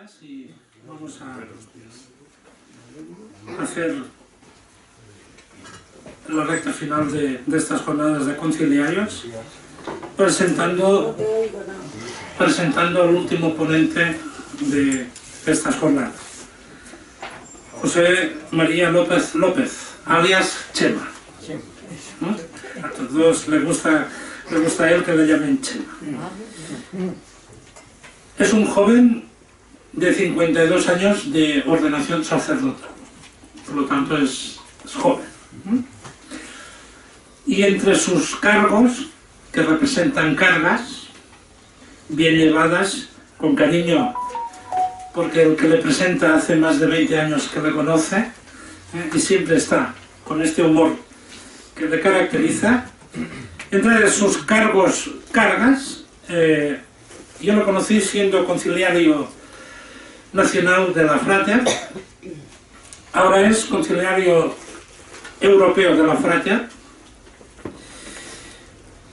días y vamos a hacer la recta final de estas jornadas de conciliarios, presentando al último ponente de estas jornadas, José María López López, alias Chema. A todos les gusta a él que le llamen Chema. Es un joven de 52 años de ordenación sacerdotal, por lo tanto es joven. Y entre sus cargos, que representan cargas bien llevadas, con cariño, porque el que le presenta hace más de 20 años que le conoce, y siempre está con este humor que le caracteriza. Entre sus cargas, yo lo conocí siendo conciliario nacional de la Frater, ahora es conciliario europeo de la Frater,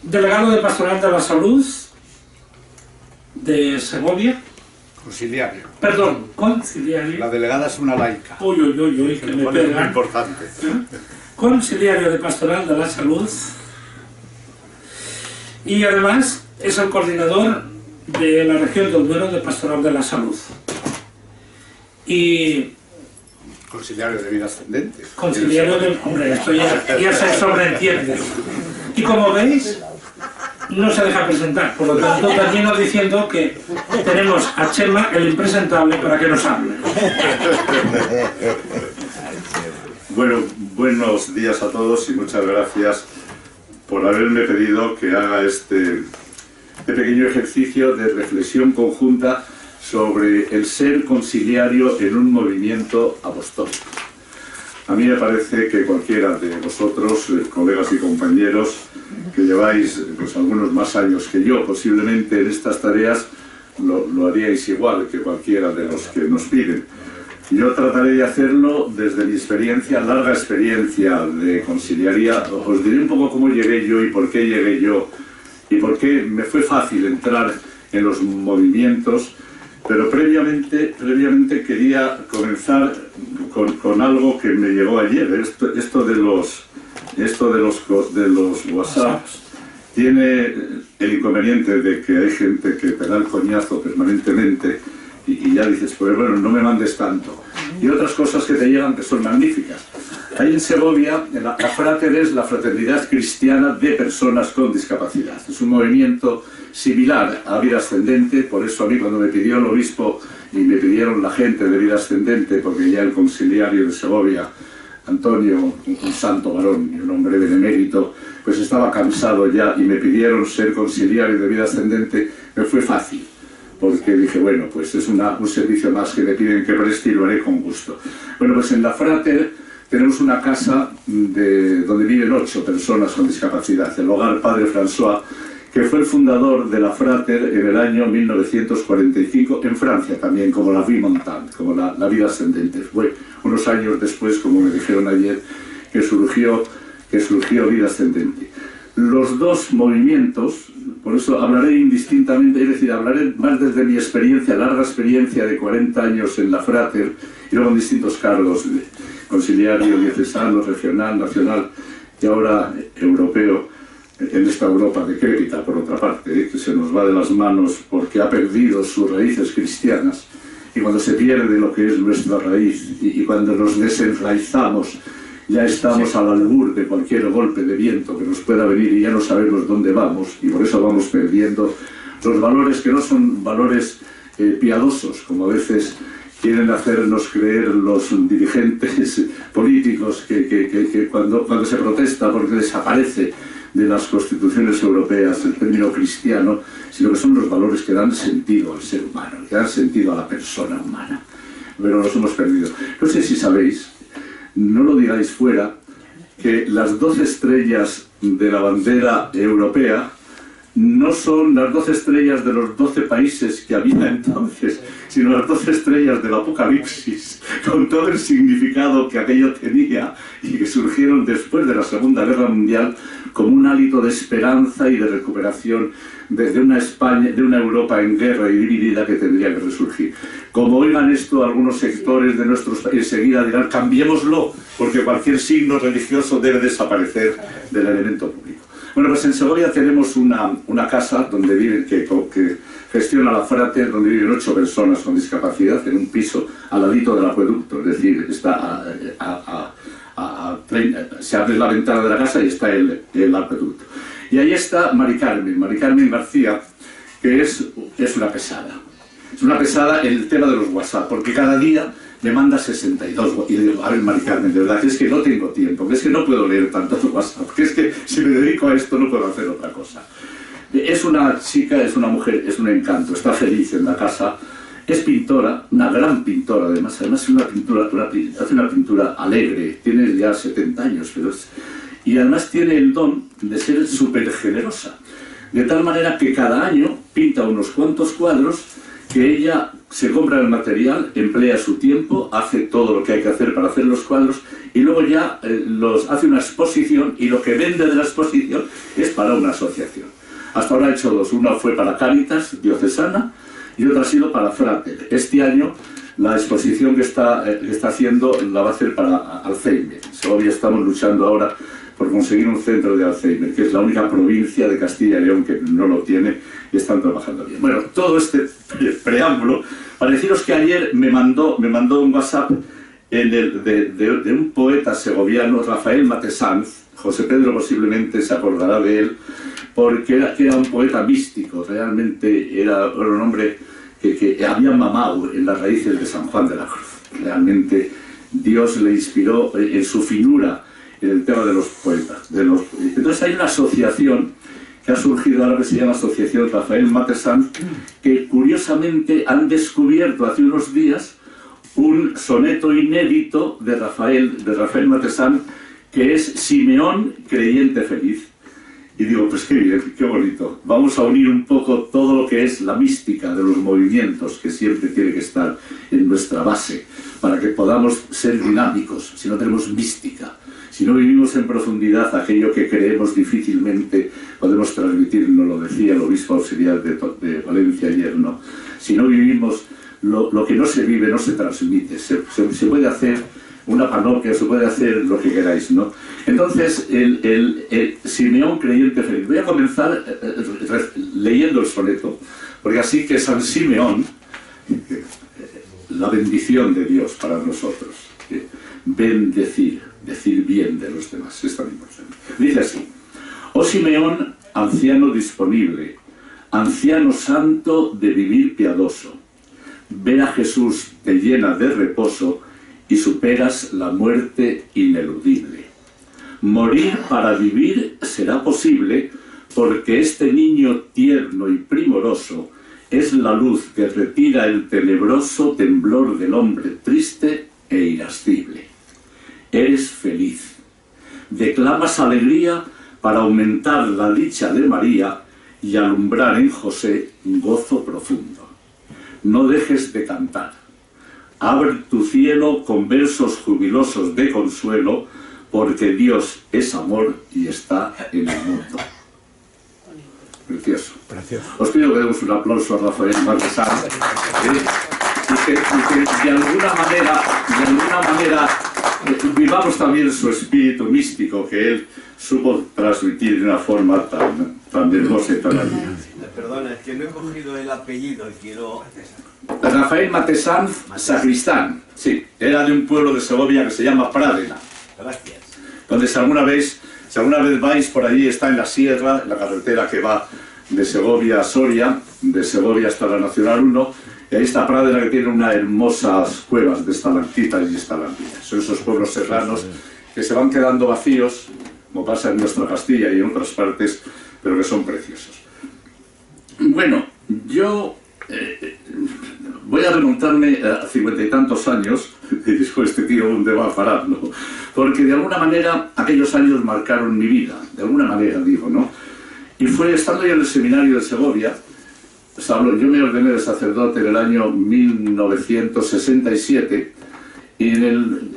delegado de Pastoral de la Salud de Segovia. Conciliario. Perdón, conciliario. La delegada es una laica. Uy, que me pega. Es muy importante. Conciliario de Pastoral de la Salud. Y además es el coordinador de la región del Duero de Pastoral de la Salud. Y Conciliario de vida ascendente. conciliario de... Hombre, esto ya se sobreentiende. Y como veis, no se deja presentar. Por lo tanto, termino diciendo que tenemos a Chema, el impresentable, para que nos hable. Bueno, buenos días a todos y muchas gracias por haberme pedido que haga este pequeño ejercicio de reflexión conjunta sobre el ser conciliario en un movimiento apostólico. A mí me parece que cualquiera de vosotros, colegas y compañeros, que lleváis pues, algunos más años que yo, posiblemente en estas tareas lo haríais igual que cualquiera de los que nos piden. Yo trataré de hacerlo desde mi experiencia, larga experiencia de conciliaría. Os diré un poco cómo llegué yo y por qué llegué yo y por qué me fue fácil entrar en los movimientos, pero previamente quería comenzar con algo que me llegó ayer. Esto de los WhatsApps tiene el inconveniente de que hay gente que te da el coñazo permanentemente y ya dices, pues bueno, no me mandes tanto. Y otras cosas que te llegan que son magníficas. Ahí en Segovia, la Frater es la Fraternidad Cristiana de Personas con Discapacidad. Es un movimiento similar a Vida Ascendente, por eso a mí cuando me pidió el obispo y me pidieron la gente de Vida Ascendente, porque ya el conciliario de Segovia, Antonio, un santo varón y un hombre benemérito, pues estaba cansado ya y me pidieron ser conciliario de Vida Ascendente, me fue fácil. Porque dije, bueno, pues es un servicio más que me piden que preste y lo haré con gusto. Bueno, pues en la Frater tenemos una casa donde viven 8 personas con discapacidad, el Hogar Padre François, que fue el fundador de la Frater en el año 1945, en Francia también, como la Vie Montante, como la Vida Ascendente. Fue unos años después, como me dijeron ayer, que surgió Vida Ascendente. Los dos movimientos, por eso hablaré indistintamente, es decir, hablaré más desde mi experiencia, larga experiencia de 40 años en la Frater, y luego en distintos cargos, conciliario, diocesano, regional, nacional y ahora europeo, en esta Europa decrépita, por otra parte, que se nos va de las manos porque ha perdido sus raíces cristianas, y cuando se pierde lo que es nuestra raíz, y cuando nos desenraizamos, ya estamos al albur de cualquier golpe de viento que nos pueda venir y ya no sabemos dónde vamos, y por eso vamos perdiendo los valores que no son valores piadosos, como a veces quieren hacernos creer los dirigentes políticos que cuando se protesta porque desaparece de las constituciones europeas el término cristiano, sino que son los valores que dan sentido al ser humano, que dan sentido a la persona humana. Pero los hemos perdido. No sé si sabéis, no lo digáis fuera, que las 12 estrellas de la bandera europea no son las 12 estrellas de los 12 países que había entonces, sino las 12 estrellas del Apocalipsis, con todo el significado que aquello tenía y que surgieron después de la Segunda Guerra Mundial como un hálito de esperanza y de recuperación desde una España, de una Europa en guerra y dividida que tendría que resurgir. Como oigan esto algunos sectores de nuestros países, enseguida dirán, cambiémoslo, porque cualquier signo religioso debe desaparecer del elemento público. Bueno, pues en Segovia tenemos una casa donde viven, que gestiona la Frate, donde viven 8 personas con discapacidad en un piso al ladito del acueducto, es decir, está se abre la ventana de la casa y está el acueducto. Y ahí está Mari Carmen García, que es una pesada. Es una pesada en el tema de los WhatsApp, porque cada día me manda 62. Y le digo, a ver, Mari Carmen, de verdad, que es que no tengo tiempo, que es que no puedo leer tantos WhatsApp, que es que si me dedico a esto no puedo hacer otra cosa. Es una chica, es una mujer, es un encanto, está feliz en la casa. Es pintora, una gran pintora, además es una pintura, hace una pintura alegre, tiene ya 70 años, y además tiene el don de ser súper generosa, de tal manera que cada año pinta unos cuantos cuadros que ella se compra el material, emplea su tiempo, hace todo lo que hay que hacer para hacer los cuadros y luego ya hace una exposición y lo que vende de la exposición es para una asociación. Hasta ahora ha hecho 2, una fue para Cáritas diocesana y otra ha sido para Frate. Este año la exposición que está haciendo la va a hacer para Alzheimer. Segovia estamos luchando ahora por conseguir un centro de Alzheimer, que es la única provincia de Castilla y León que no lo tiene y están trabajando bien. Bueno, todo este preámbulo, para deciros que ayer me mandó un WhatsApp de un poeta segoviano, Rafael Matesanz. José Pedro posiblemente se acordará de él, porque era un poeta místico, realmente era un hombre que había mamado en las raíces de San Juan de la Cruz. Realmente Dios le inspiró en su finura en el tema de los poetas. Entonces hay una asociación que ha surgido ahora que se llama Asociación Rafael Matesanz, que curiosamente han descubierto hace unos días un soneto inédito de Rafael Matesanz, que es Simeón creyente feliz. Y digo, pues qué bien, qué bonito. Vamos a unir un poco todo lo que es la mística de los movimientos, que siempre tiene que estar en nuestra base, para que podamos ser dinámicos. Si no tenemos mística, si no vivimos en profundidad aquello que creemos, difícilmente podemos transmitir, nos lo decía el obispo auxiliar de Valencia ayer, ¿no? Si no vivimos lo que no se vive, no se transmite. Se puede hacer una parroquia, se puede hacer lo que queráis, ¿no? Entonces, el Simeón creyente feliz. Voy a comenzar leyendo el soneto, porque así que San Simeón, la bendición de Dios para nosotros, bendecir, decir bien de los demás, es tan importante. Dice así: oh Simeón, anciano disponible, anciano santo de vivir piadoso, ver a Jesús te llena de reposo y superas la muerte ineludible. Morir para vivir será posible, porque este niño tierno y primoroso es la luz que retira el tenebroso temblor del hombre triste e irascible. Eres feliz. Declamas alegría para aumentar la dicha de María y alumbrar en José un gozo profundo. No dejes de cantar. Abre tu cielo con versos jubilosos de consuelo, porque Dios es amor y está en el mundo. Precioso. Os pido que demos un aplauso a Rafael Matesanz y que de alguna manera vivamos también su espíritu místico que él supo transmitir de una forma tan hermosa y tan alegre. Perdona, es que no he cogido el apellido y quiero... Rafael Matesanz Sacristán, sí, era de un pueblo de Segovia que se llama Pradena. Gracias. Donde si alguna vez vais por allí, está en la sierra, en la carretera que va de Segovia a Soria, de Segovia hasta la Nacional 1, y ahí está Pradena, que tiene unas hermosas cuevas de estalactitas y estalagmitas. Son esos pueblos serranos que se van quedando vacíos, como pasa en nuestra Castilla y en otras partes, pero que son preciosos. Bueno, yo voy a remontarme a 50 y tantos años, y después este tío dónde va a parar, ¿no? Porque de alguna manera aquellos años marcaron mi vida, de alguna manera digo, ¿no? Y fue estando yo en el seminario de Segovia, yo me ordené de sacerdote en el año 1967 y en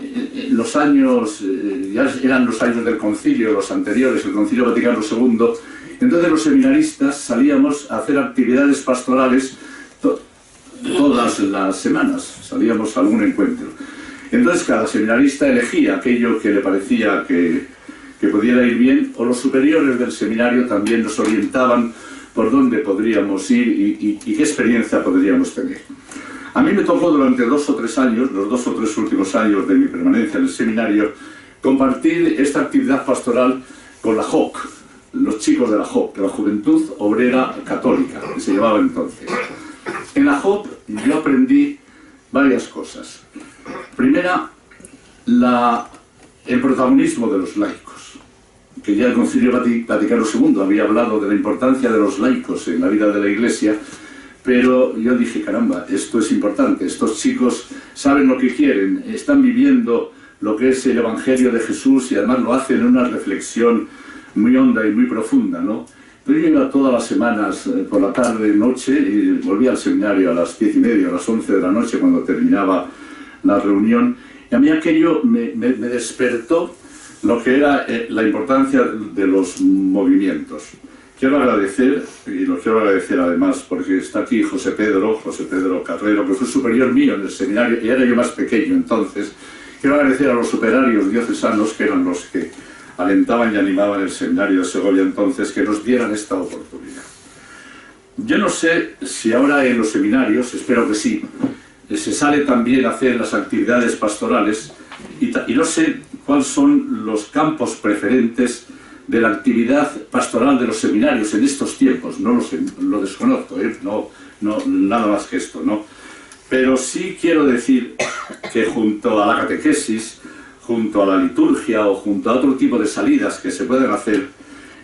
los años, ya eran los años del concilio, los anteriores, el concilio Vaticano II, entonces los seminaristas salíamos a hacer actividades pastorales todas las semanas, salíamos a algún encuentro. Entonces cada seminarista elegía aquello que le parecía que pudiera ir bien, o los superiores del seminario también nos orientaban por dónde podríamos ir y qué experiencia podríamos tener. A mí me tocó durante 2 o 3 años, los 2 o 3 últimos años de mi permanencia en el seminario, compartir esta actividad pastoral con la JOC, los chicos de la JOC, de la Juventud Obrera Católica, que se llamaba entonces. En la JOC yo aprendí varias cosas. Primera, el protagonismo de los laicos, que ya el Concilio Vaticano II había hablado de la importancia de los laicos en la vida de la Iglesia, pero yo dije, caramba, esto es importante, estos chicos saben lo que quieren, están viviendo lo que es el Evangelio de Jesús y además lo hacen en una reflexión muy honda y muy profunda, ¿no? Pero yo iba todas las semanas por la tarde, noche, y volvía al seminario a las 10:30, a las 11 de la noche cuando terminaba la reunión, y a mí aquello me despertó lo que era la importancia de los movimientos. Quiero agradecer, y lo quiero agradecer además porque está aquí José Pedro Carrero, que fue superior mío en el seminario, y era yo más pequeño entonces. Quiero agradecer a los superarios diocesanos, que eran los que alentaban y animaban el seminario de Segovia entonces, que nos dieran esta oportunidad. Yo no sé si ahora en los seminarios, espero que sí, se sale también a hacer las actividades pastorales, y no sé cuáles son los campos preferentes de la actividad pastoral de los seminarios en estos tiempos. No lo sé, lo desconozco, nada más que esto, ¿no? Pero sí quiero decir que junto a la catequesis, junto a la liturgia o junto a otro tipo de salidas que se pueden hacer,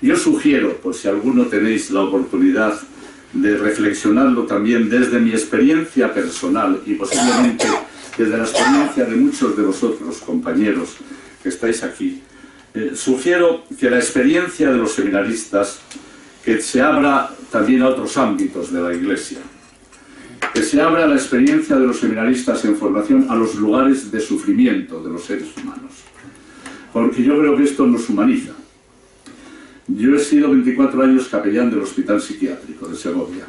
yo sugiero, por si alguno tenéis la oportunidad de reflexionarlo también desde mi experiencia personal y posiblemente desde la experiencia de muchos de vosotros, compañeros, que estáis aquí, sugiero que la experiencia de los seminaristas que se abra también a otros ámbitos de la Iglesia, que se abra la experiencia de los seminaristas en formación a los lugares de sufrimiento de los seres humanos, porque yo creo que esto nos humaniza. Yo he sido 24 años capellán del Hospital Psiquiátrico de Segovia.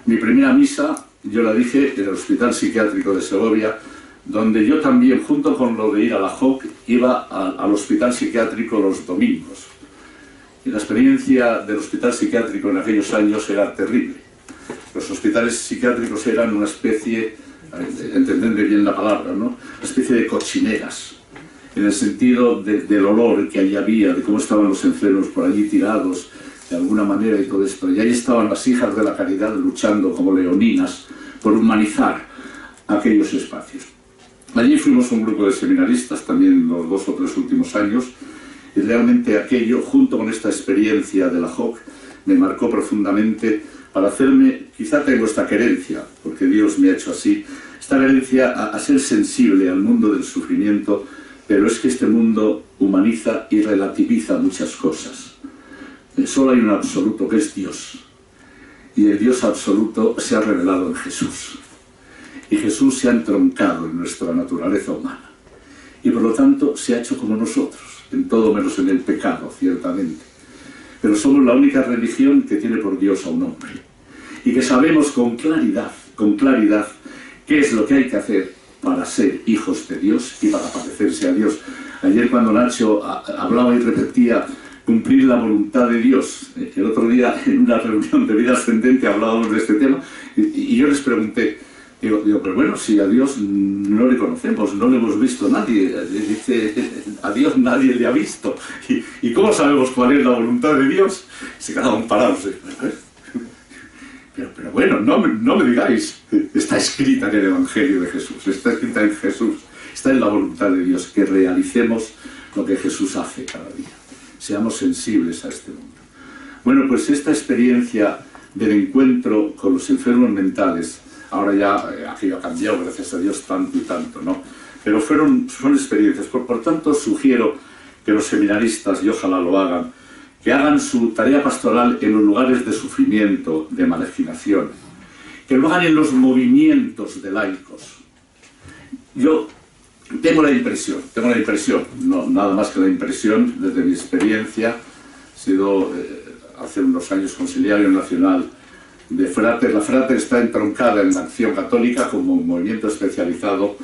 Mi primera misa yo la dije en el Hospital Psiquiátrico de Segovia, donde yo también, junto con lo de ir a la JOC, iba al Hospital Psiquiátrico los domingos. Y la experiencia del Hospital Psiquiátrico en aquellos años era terrible. Los hospitales psiquiátricos eran una especie, entendedme bien la palabra, ¿no?, una especie de cochineras, en el sentido del olor que allí había, de cómo estaban los enfermos por allí tirados, de alguna manera y todo esto. Y ahí estaban las hijas de la caridad luchando como leoninas por humanizar aquellos espacios. Allí fuimos un grupo de seminaristas, también los 2 o 3 últimos años, y realmente aquello, junto con esta experiencia de la JOC, me marcó profundamente para hacerme, quizá tengo esta querencia, porque Dios me ha hecho así, esta querencia a ser sensible al mundo del sufrimiento, pero es que este mundo humaniza y relativiza muchas cosas. Solo hay un absoluto, que es Dios, y el Dios absoluto se ha revelado en Jesús. Y Jesús se ha entroncado en nuestra naturaleza humana. Y por lo tanto se ha hecho como nosotros, en todo menos en el pecado, ciertamente. Pero somos la única religión que tiene por Dios a un hombre. Y que sabemos con claridad, qué es lo que hay que hacer para ser hijos de Dios y para parecerse a Dios. Ayer cuando Nacho hablaba y repetía cumplir la voluntad de Dios, el otro día en una reunión de vida ascendente hablábamos de este tema y yo les pregunté, digo, pero bueno, si a Dios no le conocemos, no le hemos visto nadie, dice, a Dios nadie le ha visto, ¿y cómo sabemos cuál es la voluntad de Dios? Se quedaban parados. Pero bueno, no me digáis, está escrita en el Evangelio de Jesús, está escrita en Jesús, está en la voluntad de Dios, que realicemos lo que Jesús hace cada día, seamos sensibles a este mundo. Bueno, pues esta experiencia del encuentro con los enfermos mentales, ahora ya aquello ha cambiado, gracias a Dios, tanto y tanto, ¿no? Pero son experiencias, por tanto sugiero que los seminaristas, y ojalá lo hagan, que hagan su tarea pastoral en los lugares de sufrimiento, de marginación, que lo hagan en los movimientos de laicos. Yo tengo la impresión, no nada más que la impresión, desde mi experiencia, he sido hace unos años consiliario nacional de Frater. La Frater está entroncada en la Acción Católica como un movimiento especializado,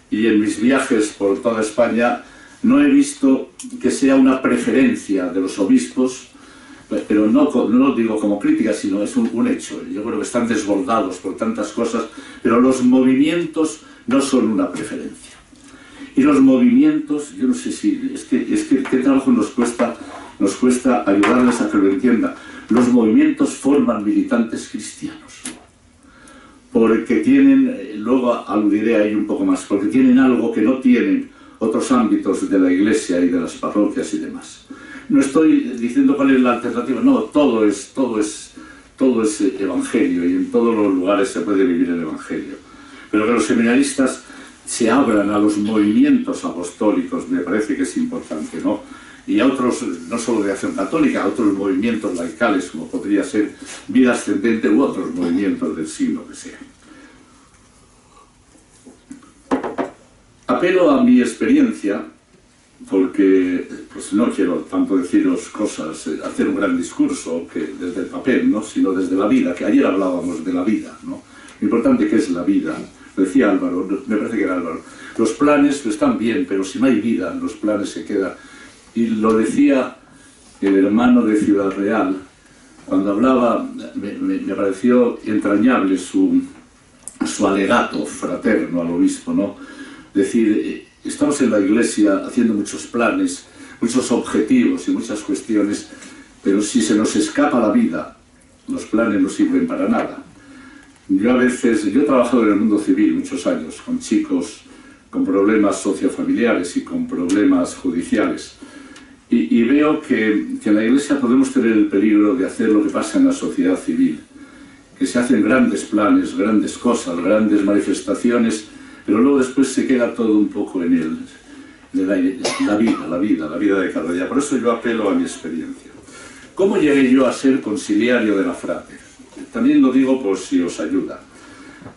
y en mis viajes por toda España no he visto que sea una preferencia de los obispos, pero no lo digo como crítica, sino es un hecho. Yo creo que están desbordados por tantas cosas, pero los movimientos no son una preferencia. Y los movimientos, yo no sé si, es que qué trabajo nos cuesta ayudarles a que lo entiendan. Los movimientos forman militantes cristianos, porque tienen, luego aludiré a ello un poco más, porque tienen algo que no tienen otros ámbitos de la Iglesia y de las parroquias y demás. No estoy diciendo cuál es la alternativa, no, todo es evangelio, y en todos los lugares se puede vivir el evangelio. Pero que los seminaristas se abran a los movimientos apostólicos me parece que es importante, ¿no? Y a otros, no solo de Acción Católica, a otros movimientos laicales, como podría ser Vida Ascendente u otros movimientos del siglo que sea. Apelo a mi experiencia, porque pues no quiero tanto deciros cosas, hacer un gran discurso que desde el papel, ¿no? Sino desde la vida, que ayer hablábamos de la vida, ¿no? Lo importante que es la vida. Lo decía Álvaro, me parece que era Álvaro. Los planes están bien, pero si no hay vida, los planes se quedan. Y lo decía el hermano de Ciudad Real, cuando hablaba, me pareció entrañable su alegato fraterno al obispo, ¿no? Decir, estamos en la Iglesia haciendo muchos planes, muchos objetivos y muchas cuestiones, pero si se nos escapa la vida, los planes no sirven para nada. Yo he trabajado en el mundo civil muchos años, con chicos con problemas sociofamiliares y con problemas judiciales. Y veo que en la Iglesia podemos tener el peligro de hacer lo que pasa en la sociedad civil, que se hacen grandes planes, grandes cosas, grandes manifestaciones, pero luego después se queda todo un poco en la vida de cada día. Por eso yo apelo a mi experiencia. ¿Cómo llegué yo a ser conciliario de la Frater? También lo digo por si os ayuda.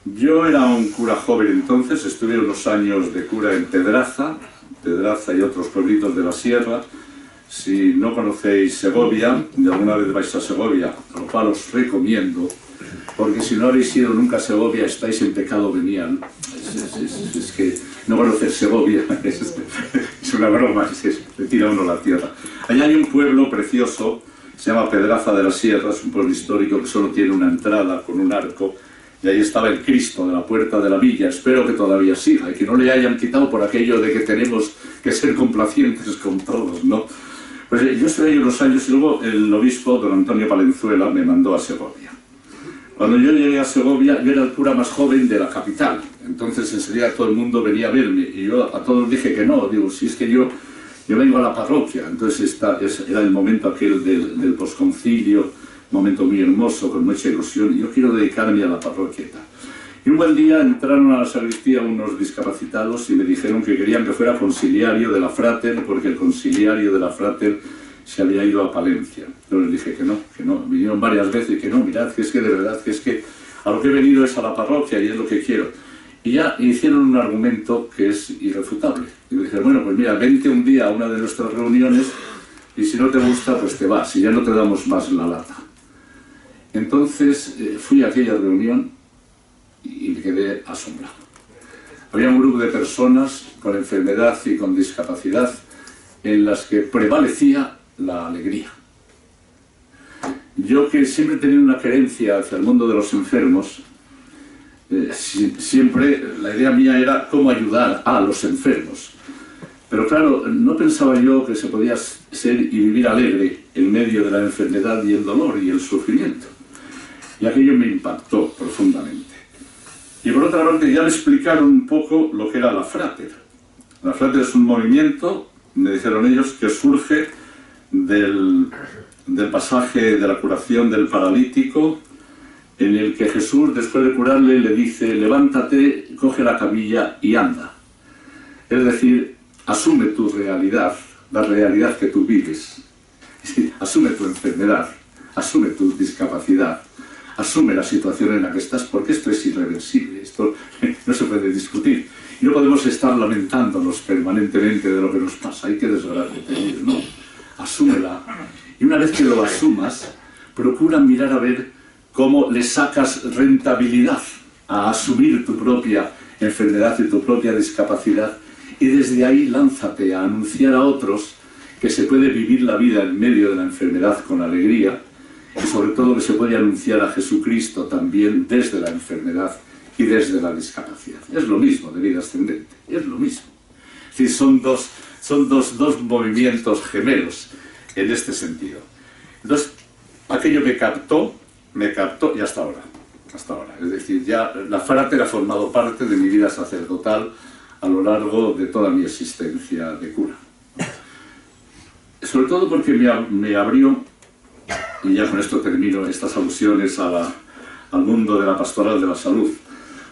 Yo era un cura joven entonces, estuve unos años de cura en Pedraza y otros pueblitos de la sierra. Si no conocéis Segovia, de alguna vez vais a Segovia, lo cual os recomiendo, porque si no habéis ido nunca a Segovia, estáis en pecado venial. Es que no conocer Segovia es una broma, le tira uno la tierra. Allá hay un pueblo precioso, se llama Pedraza de la Sierra, es un pueblo histórico que solo tiene una entrada con un arco, y ahí estaba el Cristo de la puerta de la villa. Espero que todavía siga y que no le hayan quitado por aquello de que tenemos que ser complacientes con todos, ¿no? Pues yo estuve ahí unos años y luego el obispo, don Antonio Palenzuela, me mandó a Segovia. Cuando yo llegué a Segovia, yo era el cura más joven de la capital, entonces enseguida todo el mundo venía a verme, y yo a todos dije que no, digo, si es que yo vengo a la parroquia. Entonces era el momento aquel del posconcilio, momento muy hermoso, con mucha ilusión, y yo quiero dedicarme a la parroquia y tal. Y un buen día entraron a la sacristía unos discapacitados y me dijeron que querían que fuera conciliario de la Frater, porque el conciliario de la Frater se había ido a Palencia. Yo les dije que no, vinieron varias veces y que no, mirad, que es que de verdad, que es que a lo que he venido es a la parroquia y es lo que quiero. Y ya hicieron un argumento que es irrefutable. Y me dijeron, bueno, pues mira, vente un día a una de nuestras reuniones y si no te gusta, pues te vas y ya no te damos más la lata. Entonces fui a aquella reunión y me quedé asombrado. Había un grupo de personas con enfermedad y con discapacidad en las que prevalecía la alegría. Yo, que siempre he tenido una querencia hacia el mundo de los enfermos, siempre la idea mía era cómo ayudar a los enfermos. Pero claro, no pensaba yo que se podía ser y vivir alegre en medio de la enfermedad y el dolor y el sufrimiento. Y aquello me impactó profundamente. Y por otra parte ya me explicaron un poco lo que era la Frater. La Frater es un movimiento, me dijeron ellos, que surge del pasaje de la curación del paralítico, en el que Jesús, después de curarle, le dice, levántate, coge la camilla y anda. Es decir, asume tu realidad, la realidad que tú vives. Sí, asume tu enfermedad, asume tu discapacidad, asume la situación en la que estás, porque esto es irreversible, esto no se puede discutir. Y no podemos estar lamentándonos permanentemente de lo que nos pasa. Hay que desgraciar, no, asúmela. Y una vez que lo asumas, procura mirar a ver cómo le sacas rentabilidad a asumir tu propia enfermedad y tu propia discapacidad, y desde ahí lánzate a anunciar a otros que se puede vivir la vida en medio de la enfermedad con alegría, y sobre todo que se puede anunciar a Jesucristo también desde la enfermedad y desde la discapacidad. Es lo mismo de vida ascendente, es lo mismo. Es decir, son dos movimientos gemelos en este sentido. Entonces, aquello me captó y hasta ahora. Es decir, ya la frátera ha formado parte de mi vida sacerdotal a lo largo de toda mi existencia de cura. Sobre todo porque me abrió, y ya con esto termino estas alusiones al mundo de la pastoral de la salud,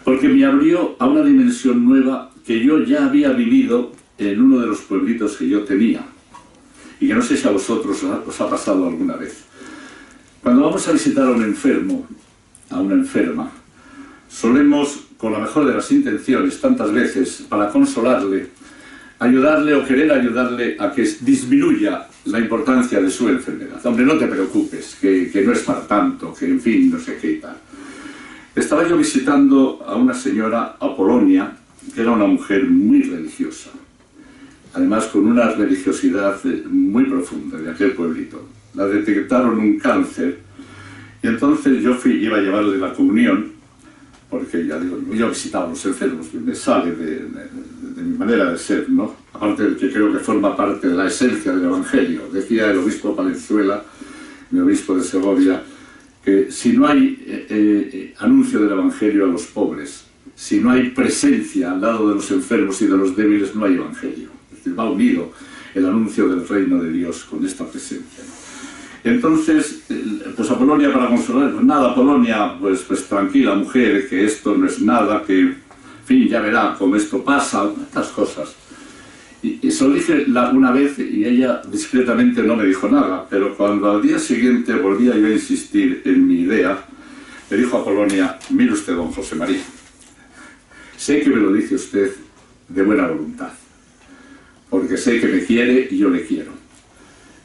porque me abrió a una dimensión nueva que yo ya había vivido en uno de los pueblitos que yo tenía, y que no sé si a vosotros os ha pasado alguna vez. Cuando vamos a visitar a un enfermo, a una enferma, solemos, con la mejor de las intenciones, tantas veces, para consolarle, ayudarle o querer ayudarle a que disminuya la importancia de su enfermedad. Hombre, no te preocupes, que no es para tanto, que en fin, no sé qué y tal. Estaba yo visitando a una señora, a Polonia, que era una mujer muy religiosa, además con una religiosidad muy profunda de aquel pueblito. La detectaron un cáncer, y entonces yo iba a llevarle la comunión, porque ya digo, yo visitaba a los enfermos, me sale de mi manera de ser, ¿no? Aparte de que creo que forma parte de la esencia del Evangelio. Decía el obispo Palenzuela, mi obispo de Segovia, que si no hay anuncio del Evangelio a los pobres, si no hay presencia al lado de los enfermos y de los débiles, no hay Evangelio. Es decir, va unido el anuncio del reino de Dios con esta presencia, ¿no? Entonces, pues a Polonia para consolar, pues nada, Polonia, pues tranquila mujer, que esto no es nada, que, en fin, ya verá cómo esto pasa, estas cosas. Y se lo dije una vez y ella discretamente no me dijo nada, pero cuando al día siguiente volvía yo a insistir en mi idea, le dijo a Polonia: mire usted, don José María, sé que me lo dice usted de buena voluntad, porque sé que me quiere y yo le quiero,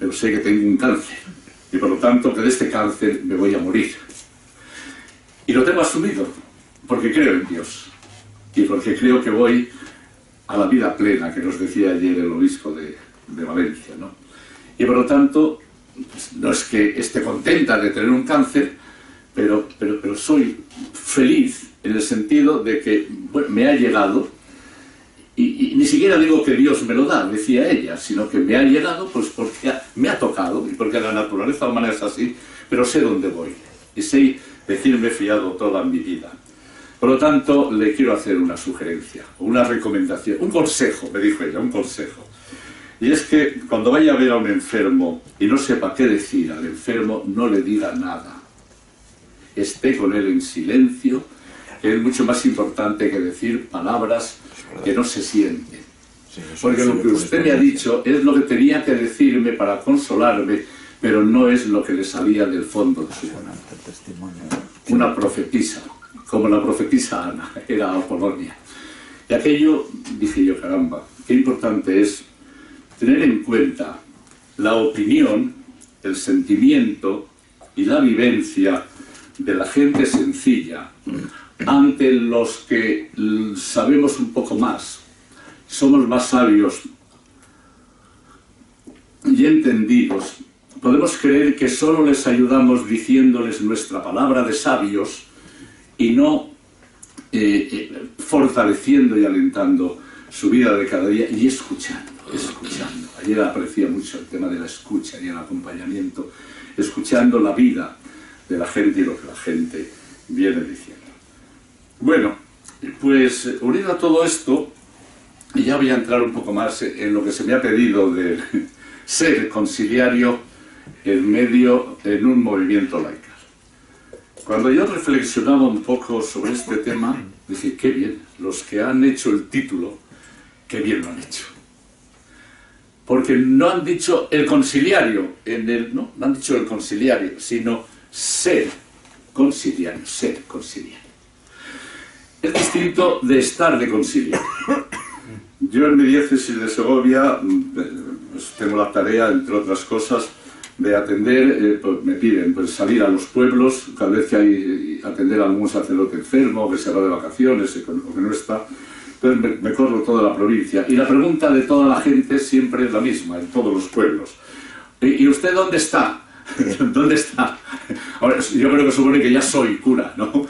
pero sé que tengo un cáncer, y por lo tanto que de este cáncer me voy a morir. Y lo tengo asumido, porque creo en Dios, y porque creo que voy a la vida plena que nos decía ayer el obispo de Valencia, ¿no? Y por lo tanto, pues, no es que esté contenta de tener un cáncer, pero soy feliz en el sentido de que, bueno, me ha llegado, y ni siquiera digo que Dios me lo da, decía ella, sino que me ha llegado pues porque me ha tocado, y porque la naturaleza humana es así, pero sé dónde voy, y sé decirme fiado toda mi vida. Por lo tanto, le quiero hacer una sugerencia, una recomendación, un consejo, me dijo ella, un consejo. Y es que cuando vaya a ver a un enfermo y no sepa qué decir al enfermo, no le diga nada. Esté con él en silencio, que es mucho más importante que decir palabras que no se sienten. Porque lo que usted me ha dicho es lo que tenía que decirme para consolarme, pero no es lo que le salía del fondo de su corazón. Una profetisa, como la profetisa Ana, era a Polonia. Y aquello, dije yo, caramba, qué importante es tener en cuenta la opinión, el sentimiento y la vivencia de la gente sencilla ante los que sabemos un poco más, somos más sabios y entendidos. Podemos creer que solo les ayudamos diciéndoles nuestra palabra de sabios y no fortaleciendo y alentando su vida de cada día y escuchando. Ayer aparecía mucho el tema de la escucha y el acompañamiento, escuchando la vida de la gente y lo que la gente viene diciendo. Bueno, pues unido a todo esto, ya voy a entrar un poco más en lo que se me ha pedido de ser conciliario en un movimiento laical. Cuando yo reflexionaba un poco sobre este tema, dije, qué bien, los que han hecho el título, qué bien lo han hecho. porque no han dicho el conciliario, no han dicho el conciliario, sino ser conciliario, ser conciliario. Es distinto de estar de conciliario. Yo en mi diócesis de Segovia pues, tengo la tarea, entre otras cosas, de atender, me piden pues, salir a los pueblos, cada vez que hay atender a algún sacerdote enfermo, que se va de vacaciones o que no está. Entonces me corro toda la provincia. Y la pregunta de toda la gente siempre es la misma, en todos los pueblos. ¿Y usted dónde está? ¿Dónde está? Ahora, yo creo que supone que ya soy cura, ¿no?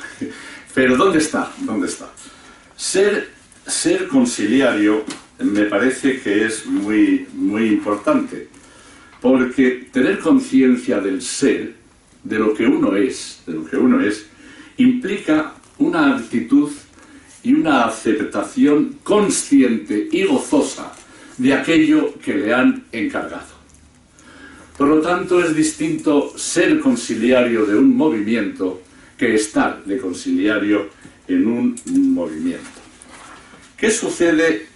Pero ¿dónde está? ¿Dónde está? Ser conciliario me parece que es muy, muy importante, porque tener conciencia del ser, de lo que uno es, implica una actitud y una aceptación consciente y gozosa de aquello que le han encargado. Por lo tanto, es distinto ser conciliario de un movimiento que estar de conciliario en un movimiento. ¿Qué sucede?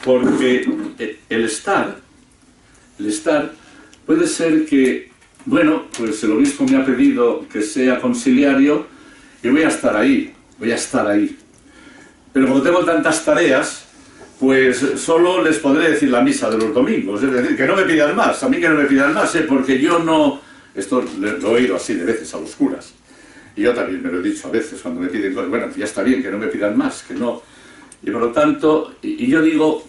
Porque el estar puede ser que, bueno, pues el obispo me ha pedido que sea conciliario y voy a estar ahí. Pero como tengo tantas tareas, pues solo les podré decir la misa de los domingos, es decir, que no me pidan más, a mí que no me pidan más, porque yo no... Esto lo he oído así de veces a los curas. Y yo también me lo he dicho a veces cuando me piden cosas, bueno, ya está bien, que no me pidan más, que no... Y por lo tanto, yo digo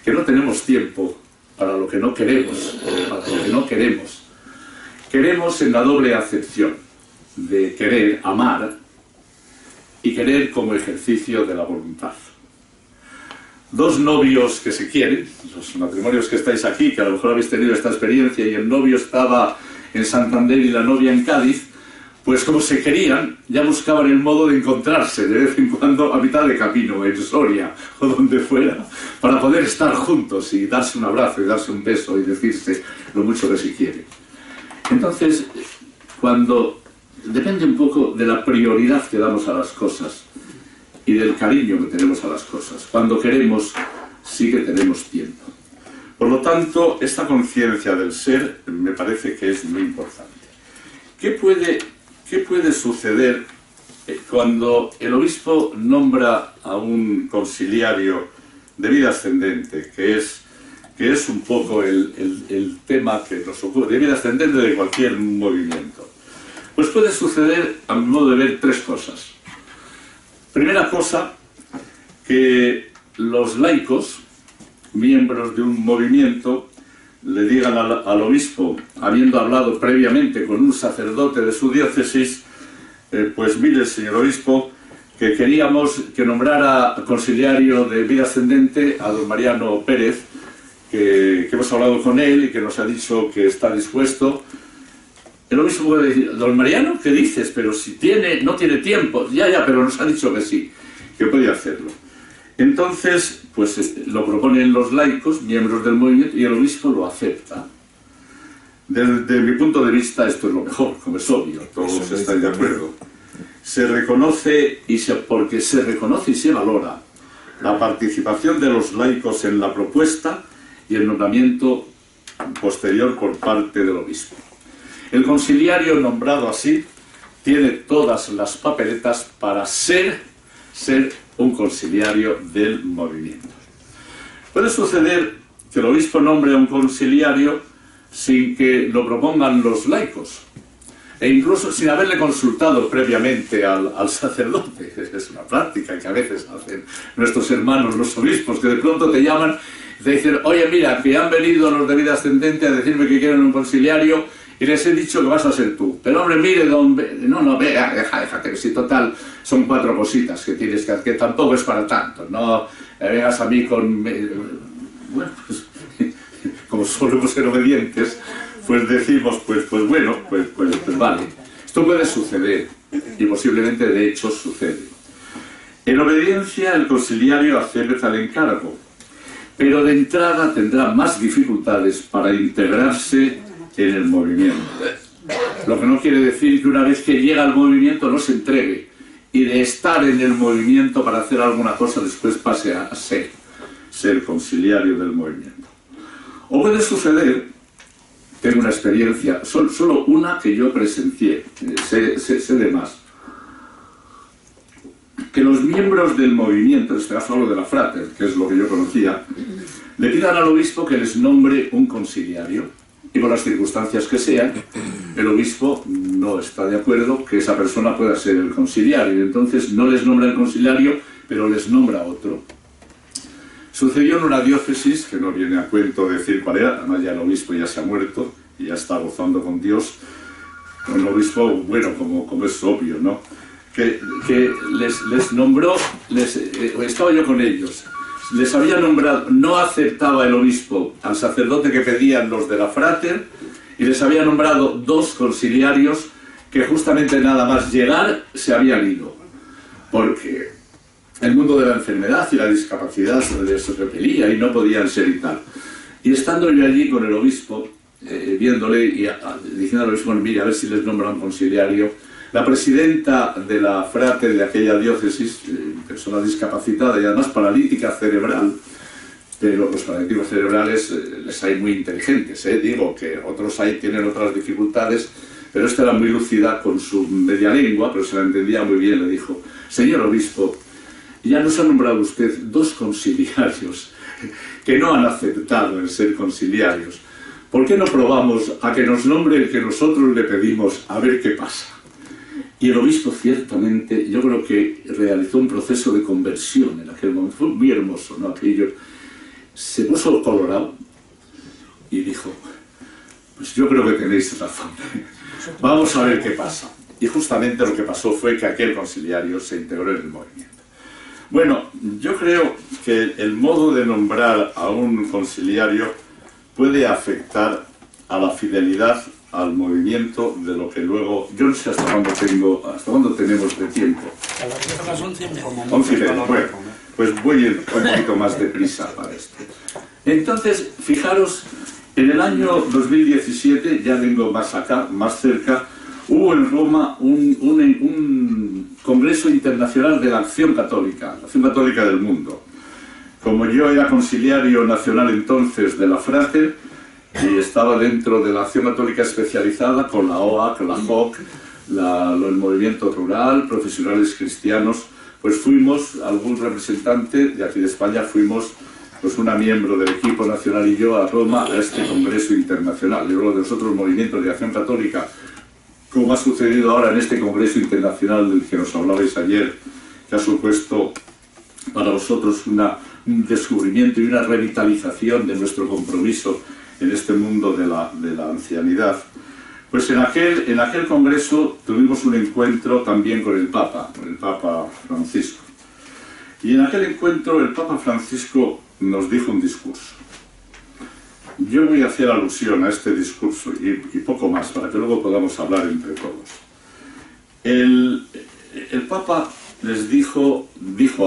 que no tenemos tiempo para lo que no queremos, Queremos en la doble acepción de querer amar y querer como ejercicio de la voluntad. Dos novios que se quieren, los matrimonios que estáis aquí, que a lo mejor habéis tenido esta experiencia y el novio estaba en Santander y la novia en Cádiz, pues como se querían, ya buscaban el modo de encontrarse de vez en cuando a mitad de camino, en Soria o donde fuera, para poder estar juntos y darse un abrazo y darse un beso y decirse lo mucho que se quiere. Entonces, depende un poco de la prioridad que damos a las cosas y del cariño que tenemos a las cosas. Cuando queremos, sí que tenemos tiempo. Por lo tanto, esta conciencia del ser me parece que es muy importante. ¿Qué puede suceder cuando el obispo nombra a un conciliario de vida ascendente, que es un poco el tema que nos ocurre, de vida ascendente de cualquier movimiento? Pues puede suceder, a mi modo de ver, tres cosas. Primera cosa, que los laicos, miembros de un movimiento, le digan al obispo, habiendo hablado previamente con un sacerdote de su diócesis, pues mire, señor obispo, que queríamos que nombrara conciliario de vida ascendente a don Mariano Pérez, que hemos hablado con él y que nos ha dicho que está dispuesto. El obispo puede decir, don Mariano, ¿qué dices? Pero si no tiene tiempo, ya, pero nos ha dicho que sí, que puede hacerlo. Entonces, pues lo proponen los laicos, miembros del movimiento, y el obispo lo acepta. Desde mi punto de vista, esto es lo mejor, como es obvio, todos están de acuerdo. Se reconoce porque se reconoce y se valora la participación de los laicos en la propuesta y el nombramiento posterior por parte del obispo. El conciliario nombrado así tiene todas las papeletas para ser un conciliario del movimiento. Puede suceder que el obispo nombre a un conciliario sin que lo propongan los laicos, e incluso sin haberle consultado previamente al sacerdote. Es una práctica que a veces hacen nuestros hermanos los obispos, que de pronto te llaman y te dicen, oye, mira, que han venido los de vida ascendente a decirme que quieren un conciliario y les he dicho que vas a ser tú. Pero hombre, mire, déjate, que si total son 4 cositas que tienes que hacer, que tampoco es para tanto, no vengas a mí con... Bueno, pues, como solemos ser obedientes, pues decimos, pues vale. Esto puede suceder, y posiblemente de hecho sucede. En obediencia, el conciliario acepta el encargo, pero de entrada tendrá más dificultades para integrarse en el movimiento. Lo que no quiere decir que una vez que llega al movimiento no se entregue, y de estar en el movimiento para hacer alguna cosa después pase a ser conciliario del movimiento. O puede suceder, tengo una experiencia, solo una que yo presencié, sé de más, que los miembros del movimiento, en este caso hablo de la Frater, que es lo que yo conocía, le pidan al obispo que les nombre un conciliario, y por las circunstancias que sean, el obispo no está de acuerdo que esa persona pueda ser el conciliario, y entonces no les nombra el conciliario, pero les nombra otro. Sucedió en una diócesis, que no viene a cuento decir cuál era, además ya el obispo ya se ha muerto, y ya está gozando con Dios, un obispo, bueno, como es obvio, ¿no? Que les nombró, estaba yo con ellos, les había nombrado, no aceptaba el obispo al sacerdote que pedían los de la Frater, y les había nombrado 2 conciliarios que justamente nada más llegar se habían ido, porque el mundo de la enfermedad y la discapacidad les repelía y no podían ser y tal. Y estando yo allí con el obispo, viéndole y diciendo al obispo, bueno, mire, a ver si les nombran conciliario, la presidenta de la Frater de aquella diócesis, persona discapacitada y además paralítica cerebral, pero los paralíticos cerebrales les hay muy inteligentes, digo que otros ahí tienen otras dificultades, pero esta era muy lúcida con su media lengua, pero se la entendía muy bien, le dijo, señor obispo, ya nos ha nombrado usted 2 conciliarios que no han aceptado el ser conciliarios. ¿Por qué no probamos a que nos nombre el que nosotros le pedimos a ver qué pasa? Y el obispo ciertamente, yo creo que realizó un proceso de conversión en aquel momento. Fue muy hermoso, ¿no? Aquello, se puso colorado y dijo, pues yo creo que tenéis razón. Vamos a ver qué pasa. Y justamente lo que pasó fue que aquel conciliario se integró en el movimiento. Bueno, yo creo que el modo de nombrar a un conciliario puede afectar a la fidelidad al movimiento de lo que luego... Yo no sé hasta cuándo tenemos de tiempo. A las 11:30. 11:30. Bueno, pues voy un poquito más deprisa para esto. Entonces, fijaros, en el año 2017, ya vengo más acá, más cerca, hubo en Roma un Congreso Internacional de la Acción Católica del mundo. Como yo era conciliario nacional entonces de la Frater, y estaba dentro de la Acción Católica especializada con la OAC, la JOC, el Movimiento Rural, Profesionales Cristianos, pues fuimos, algún representante de aquí de España, fuimos pues una miembro del equipo nacional y yo a Roma a este Congreso Internacional. Y luego de los otros movimientos de Acción Católica, como ha sucedido ahora en este Congreso Internacional del que nos hablabais ayer, que ha supuesto para vosotros un descubrimiento y una revitalización de nuestro compromiso en este mundo de la ancianidad. Pues en aquel congreso tuvimos un encuentro también con el Papa Francisco. Y en aquel encuentro el Papa Francisco nos dijo un discurso. Yo voy a hacer alusión a este discurso y poco más, para que luego podamos hablar entre todos. El Papa les dijo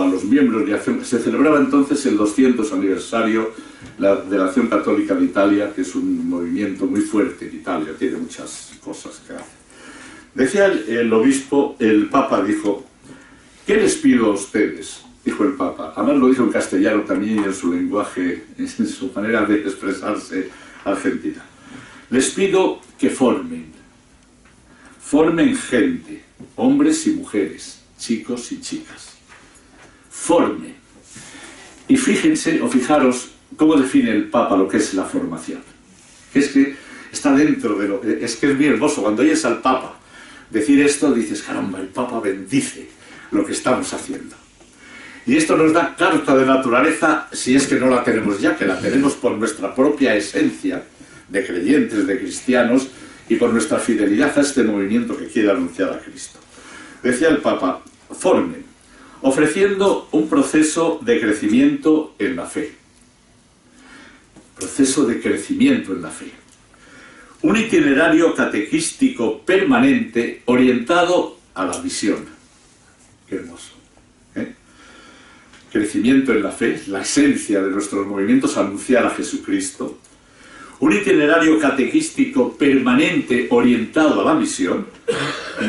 a los miembros de Acción, se celebraba entonces el 200 aniversario de la Acción Católica de Italia, que es un movimiento muy fuerte en Italia, tiene muchas cosas que hace. Decía el obispo, el Papa dijo, ¿qué les pido a ustedes? Dijo el Papa, además lo dijo en castellano también y en su lenguaje, en su manera de expresarse argentina. Les pido que formen gente, hombres y mujeres, chicos y chicas. Formen. Y fíjense o fijaros cómo define el Papa lo que es la formación. Es que está dentro de es que es muy hermoso. Cuando oyes al Papa decir esto, dices, caramba, el Papa bendice lo que estamos haciendo. Y esto nos da carta de naturaleza, si es que no la tenemos ya, que la tenemos por nuestra propia esencia de creyentes, de cristianos, y por nuestra fidelidad a este movimiento que quiere anunciar a Cristo. Decía el Papa, formen, ofreciendo un proceso de crecimiento en la fe. Proceso de crecimiento en la fe. Un itinerario catequístico permanente orientado a la misión. Qué hermoso. Crecimiento en la fe, la esencia de nuestros movimientos, anunciar a Jesucristo. Un itinerario catequístico permanente orientado a la misión.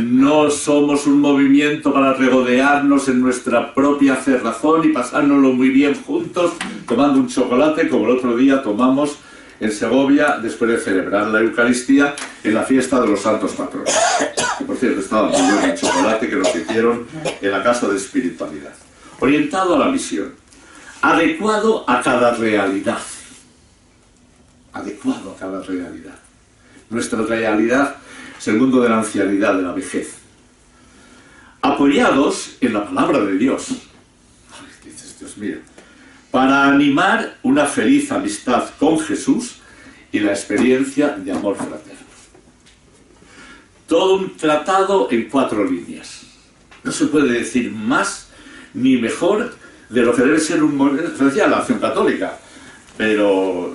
No somos un movimiento para regodearnos en nuestra propia cerrazón y pasárnoslo muy bien juntos, tomando un chocolate, como el otro día tomamos en Segovia después de celebrar la Eucaristía en la fiesta de los santos patronos. Que, por cierto, estaba muy bueno el chocolate que nos hicieron en la Casa de Espiritualidad. Orientado a la misión, adecuado a cada realidad. Adecuado a cada realidad. Nuestra realidad es el mundo de la ancianidad, de la vejez. Apoyados en la palabra de Dios. Ay, dices, Dios mío. Para animar una feliz amistad con Jesús y la experiencia de amor fraterno. Todo un tratado en 4 líneas. No se puede decir más ni mejor de lo que debe ser un... Se decía la acción católica, pero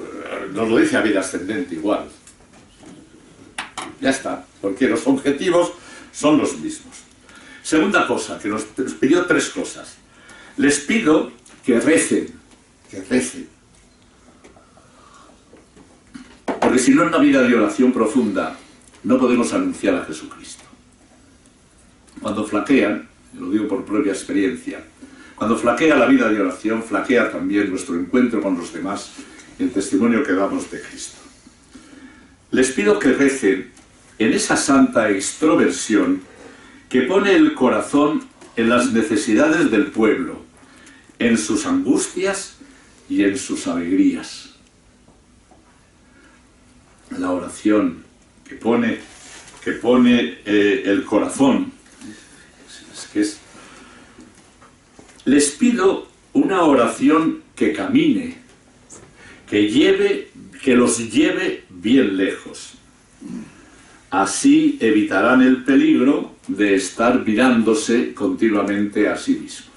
nos lo dice a vida ascendente igual. Ya está, porque los objetivos son los mismos. Segunda cosa, que nos pidió 3 cosas. Les pido que recen. Que recen. Porque si no, en una vida de oración profunda no podemos anunciar a Jesucristo. Cuando flaquean, lo digo por propia experiencia, cuando flaquea la vida de oración, flaquea también nuestro encuentro con los demás y el testimonio que damos de Cristo. Les pido que recen en esa santa extroversión que pone el corazón en las necesidades del pueblo, en sus angustias y en sus alegrías. La oración que pone el corazón. Les pido una oración que camine, que los lleve bien lejos. Así evitarán el peligro de estar mirándose continuamente a sí mismos.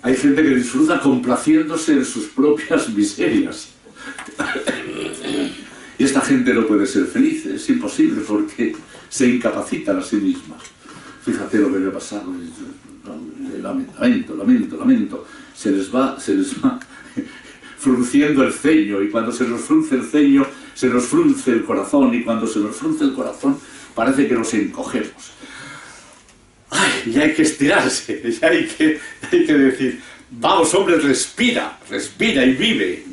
Hay gente que disfruta complaciéndose en sus propias miserias. Y esta gente no puede ser feliz, es imposible porque se incapacitan a sí mismas. Fíjate lo que me ha pasado. Lamento. Se les va frunciendo el ceño, y cuando se nos frunce el ceño, se nos frunce el corazón, y cuando se nos frunce el corazón, parece que nos encogemos. Ay, y hay que estirarse, y hay que decir, vamos hombre, respira y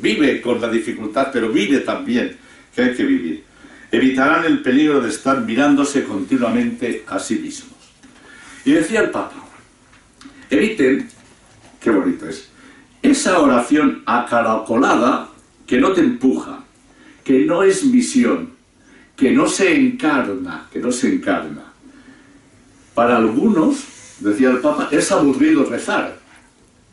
vive con la dificultad, pero vive también, que hay que vivir. Evitarán el peligro de estar mirándose continuamente a sí mismos. Y decía el Papa, eviten, qué bonito es, esa oración acaracolada que no te empuja, que no es misión, que no se encarna. Para algunos, decía el Papa, es aburrido rezar.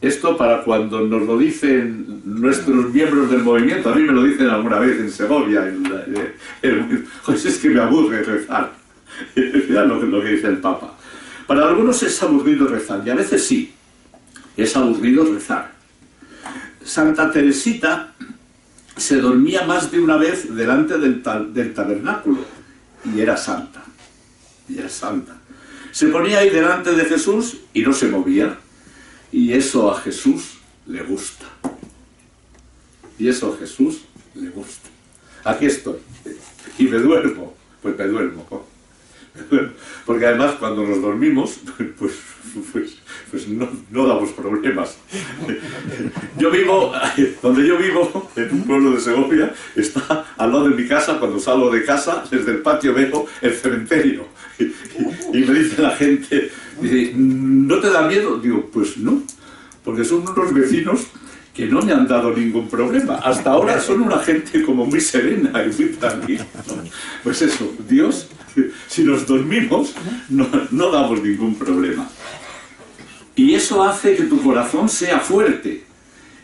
Esto para cuando nos lo dicen nuestros miembros del movimiento, a mí me lo dicen alguna vez en Segovia, pues es que me aburre rezar. Mirad lo que dice el Papa. Para algunos es aburrido rezar, y a veces sí, es aburrido rezar. Santa Teresita se dormía más de una vez delante del tabernáculo, y era santa. Se ponía ahí delante de Jesús y no se movía, y eso a Jesús le gusta. Aquí estoy, y me duermo, pues me duermo. Porque además cuando nos dormimos, pues no damos problemas. Donde yo vivo, en un pueblo de Segovia, está al lado de mi casa. Cuando salgo de casa, desde el patio veo el cementerio. Y me dice la gente, dice, ¿no te da miedo? Digo, pues no, porque son unos vecinos que no me han dado ningún problema. Hasta ahora son una gente como muy serena y muy tranquila. Pues eso, Dios, si nos dormimos, no damos ningún problema. Y eso hace que tu corazón sea fuerte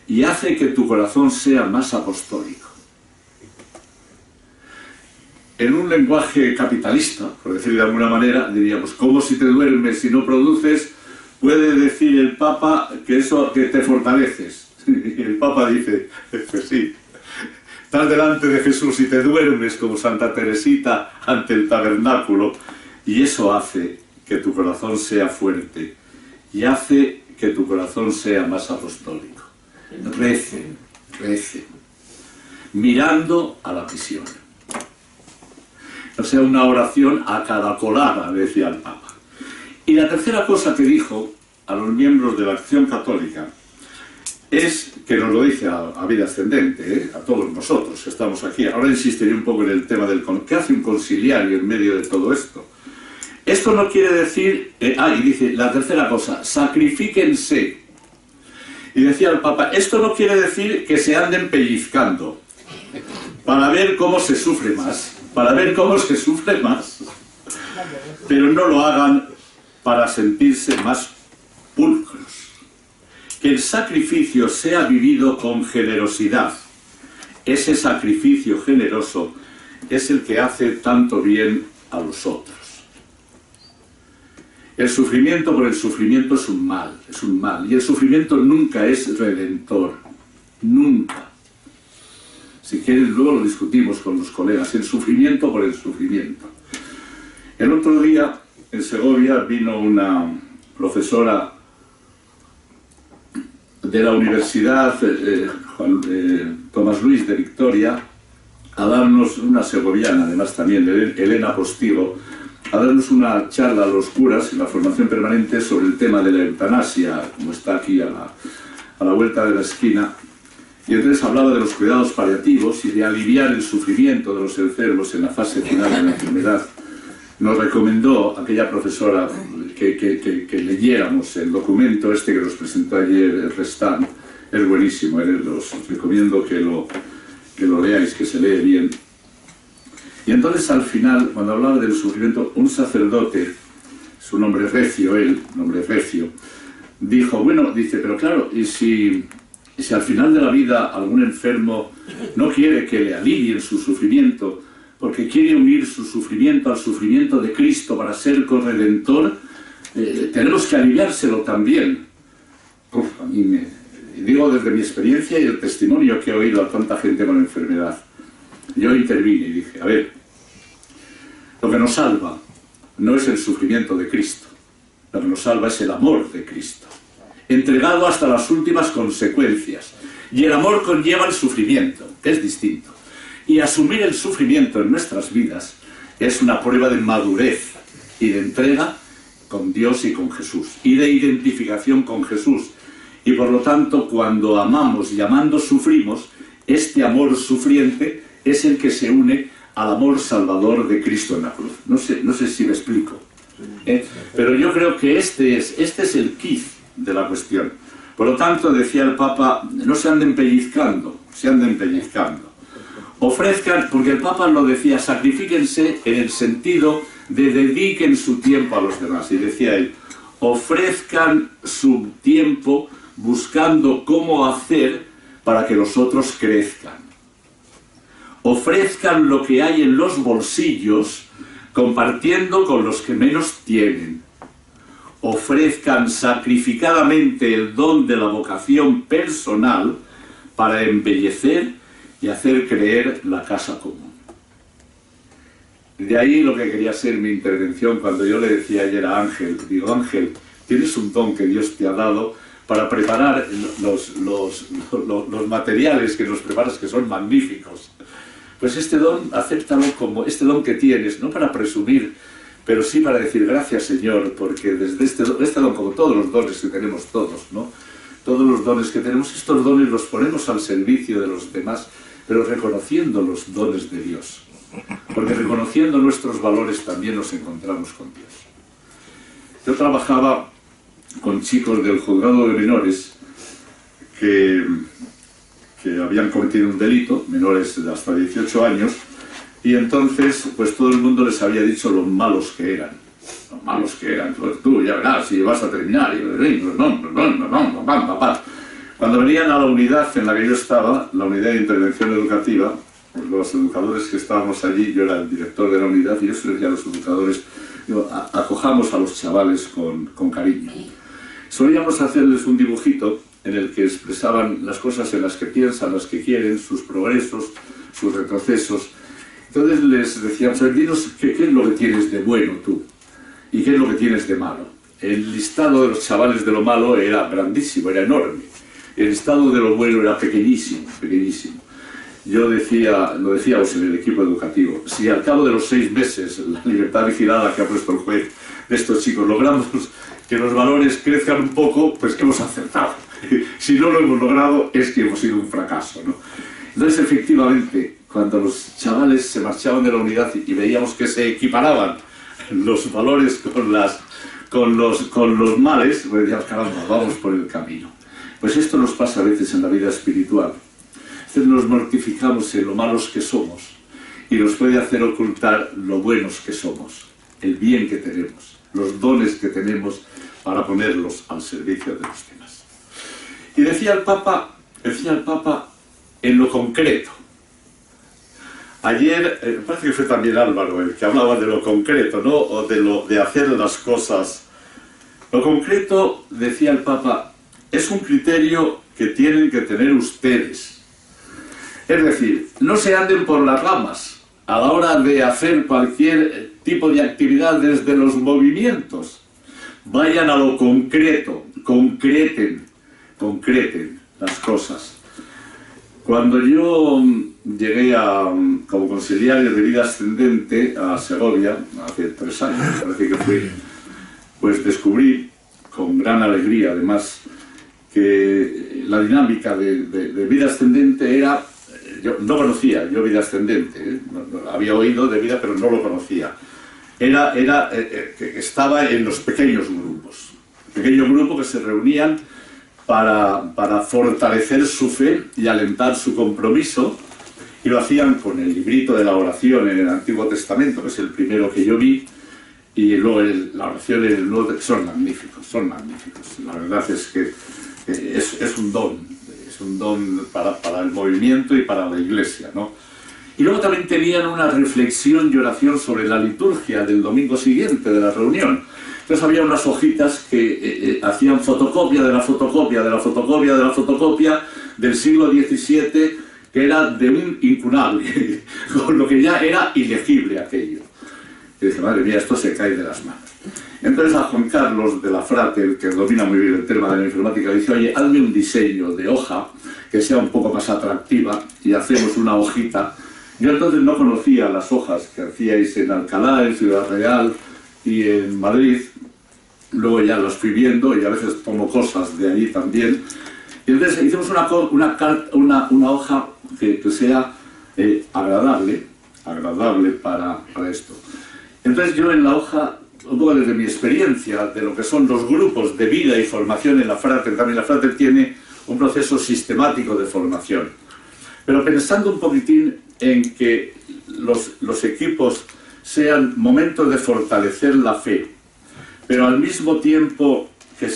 y hace que tu corazón sea más apostólico. En un lenguaje capitalista, por decirlo de alguna manera, diríamos, ¿cómo si te duermes y no produces? Puede decir el Papa que te fortaleces. Y el Papa dice, pues sí, estás delante de Jesús y te duermes como Santa Teresita ante el tabernáculo, y eso hace que tu corazón sea fuerte y hace que tu corazón sea más apostólico. Recen, mirando a la misión. O sea, una oración acaracolada, decía el Papa. Y la tercera cosa que dijo a los miembros de la Acción Católica es que nos lo dice a vida ascendente, a todos nosotros que estamos aquí. Ahora insistiré un poco en el tema del ¿qué hace un conciliario en medio de todo esto? Esto no quiere decir, y dice la tercera cosa, sacrifíquense. Y decía el Papa, esto no quiere decir que se anden pellizcando para ver cómo se sufre más, pero no lo hagan para sentirse más pulcros. Que el sacrificio sea vivido con generosidad. Ese sacrificio generoso es el que hace tanto bien a los otros. El sufrimiento por el sufrimiento es un mal, y el sufrimiento nunca es redentor, nunca. Si quieren luego lo discutimos con los colegas, el sufrimiento por el sufrimiento. El otro día en Segovia vino una profesora de la Universidad Tomás Luis de Victoria a darnos, una segoviana además también, Elena Postigo, a darnos una charla a los curas en la formación permanente sobre el tema de la eutanasia, como está aquí a la vuelta de la esquina. Y entonces hablaba de los cuidados paliativos y de aliviar el sufrimiento de los enfermos en la fase final de la enfermedad. Nos recomendó aquella profesora que leyéramos el documento este que nos presentó ayer el Restán. Es buenísimo, os recomiendo que lo leáis, que se lee bien. Y entonces al final, cuando hablaba del sufrimiento, un sacerdote, su nombre recio, dijo, bueno, dice, pero claro, y si al final de la vida algún enfermo no quiere que le alivien su sufrimiento, porque quiere unir su sufrimiento al sufrimiento de Cristo para ser corredentor, tenemos que aliviárselo también. A mí digo desde mi experiencia y el testimonio que he oído a tanta gente con enfermedad. Yo intervine y dije, a ver, lo que nos salva no es el sufrimiento de Cristo, lo que nos salva es el amor de Cristo, entregado hasta las últimas consecuencias. Y el amor conlleva el sufrimiento, que es distinto. Y asumir el sufrimiento en nuestras vidas es una prueba de madurez y de entrega con Dios y con Jesús, y de identificación con Jesús. Y por lo tanto, cuando amamos y amando sufrimos, este amor sufriente es el que se une al amor salvador de Cristo en la cruz. No sé si me explico. Pero yo creo que este es el quiz de la cuestión. Por lo tanto, decía el Papa, no se anden pellizcando, ofrezcan, porque el Papa lo decía, sacrifíquense en el sentido de dediquen su tiempo a los demás. Y decía él, ofrezcan su tiempo buscando cómo hacer para que los otros crezcan. Ofrezcan lo que hay en los bolsillos compartiendo con los que menos tienen. Ofrezcan sacrificadamente el don de la vocación personal para embellecer y hacer creer la casa común. De ahí lo que quería ser mi intervención cuando yo le decía ayer a Ángel, digo, Ángel, tienes un don que Dios te ha dado para preparar los materiales que nos preparas, que son magníficos. Pues este don, acéptalo como este don que tienes, no para presumir, pero sí para decir gracias Señor, porque desde este don, como todos los dones que tenemos todos, ¿no? Todos los dones que tenemos, estos dones los ponemos al servicio de los demás, pero reconociendo los dones de Dios. Porque reconociendo nuestros valores también nos encontramos con Dios. Yo trabajaba con chicos del juzgado de menores que habían cometido un delito, menores de hasta 18 años, y entonces pues todo el mundo les había dicho lo malos que eran. Pues tú ya verás si vas a terminar. Cuando venían a la unidad en la que yo estaba, la unidad de intervención educativa, los educadores que estábamos allí, yo era el director de la unidad, y yo se les decía a los educadores, digo, acojamos a los chavales con cariño. Solíamos hacerles un dibujito en el que expresaban las cosas en las que piensan, las que quieren, sus progresos, sus retrocesos. Entonces les decíamos, dinos qué es lo que tienes de bueno tú y qué es lo que tienes de malo. El listado de los chavales de lo malo era grandísimo, era enorme. El listado de lo bueno era pequeñísimo. Yo lo decíamos en el equipo educativo, si al cabo de los 6 meses, la libertad vigilada que ha puesto el juez de estos chicos, logramos que los valores crezcan un poco, pues que hemos acertado. si no lo hemos logrado es que hemos sido un fracaso, ¿no? Entonces, efectivamente, cuando los chavales se marchaban de la unidad y veíamos que se equiparaban los valores con los males, pues decíamos, caramba, vamos por el camino. Pues esto nos pasa a veces en la vida espiritual. Entonces nos mortificamos en lo malos que somos y nos puede hacer ocultar lo buenos que somos, el bien que tenemos, los dones que tenemos para ponerlos al servicio de los demás. Y decía el Papa en lo concreto. Ayer, parece que fue también Álvaro el que hablaba de lo concreto, ¿no? O de hacer las cosas. Lo concreto, decía el Papa, es un criterio que tienen que tener ustedes. Es decir, no se anden por las ramas a la hora de hacer cualquier tipo de actividad desde los movimientos. Vayan a lo concreto, concreten las cosas. Cuando yo llegué como conciliario de vida ascendente a Segovia, hace 3 años, parece que fue, pues descubrí con gran alegría, además, que la dinámica de vida ascendente era, yo no conocía yo vida ascendente, había oído de vida pero no lo conocía, que estaba en los pequeños grupos, pequeños grupos que se reunían para fortalecer su fe y alentar su compromiso, y lo hacían con el librito de la oración en el Antiguo Testamento, que es el primero que yo vi, y luego la oración en el Nuevo Testamento. Son magníficos. La verdad es que es un don para el movimiento y para la Iglesia, ¿no? Y luego también tenían una reflexión y oración sobre la liturgia del domingo siguiente de la reunión. Entonces había unas hojitas que hacían fotocopia de la fotocopia de la fotocopia de la fotocopia del siglo XVII, que era de un incunable, con lo que ya era ilegible aquello. Y dije, madre mía, esto se cae de las manos. Entonces a Juan Carlos de la Frate, el que domina muy bien el tema de la informática, dice, oye, hazme un diseño de hoja que sea un poco más atractiva y hacemos una hojita. Yo entonces no conocía las hojas que hacíais en Alcalá, en Ciudad Real y en Madrid. Luego ya las fui viendo y a veces tomo cosas de allí también. Y entonces hicimos una hoja que sea agradable para esto. Entonces yo en la hoja, un poco desde mi experiencia de lo que son los grupos de vida y formación en la Frater, también la Frater tiene un proceso sistemático de formación. Pero pensando un poquitín en que los equipos sean momentos de fortalecer la fe, pero al mismo tiempo que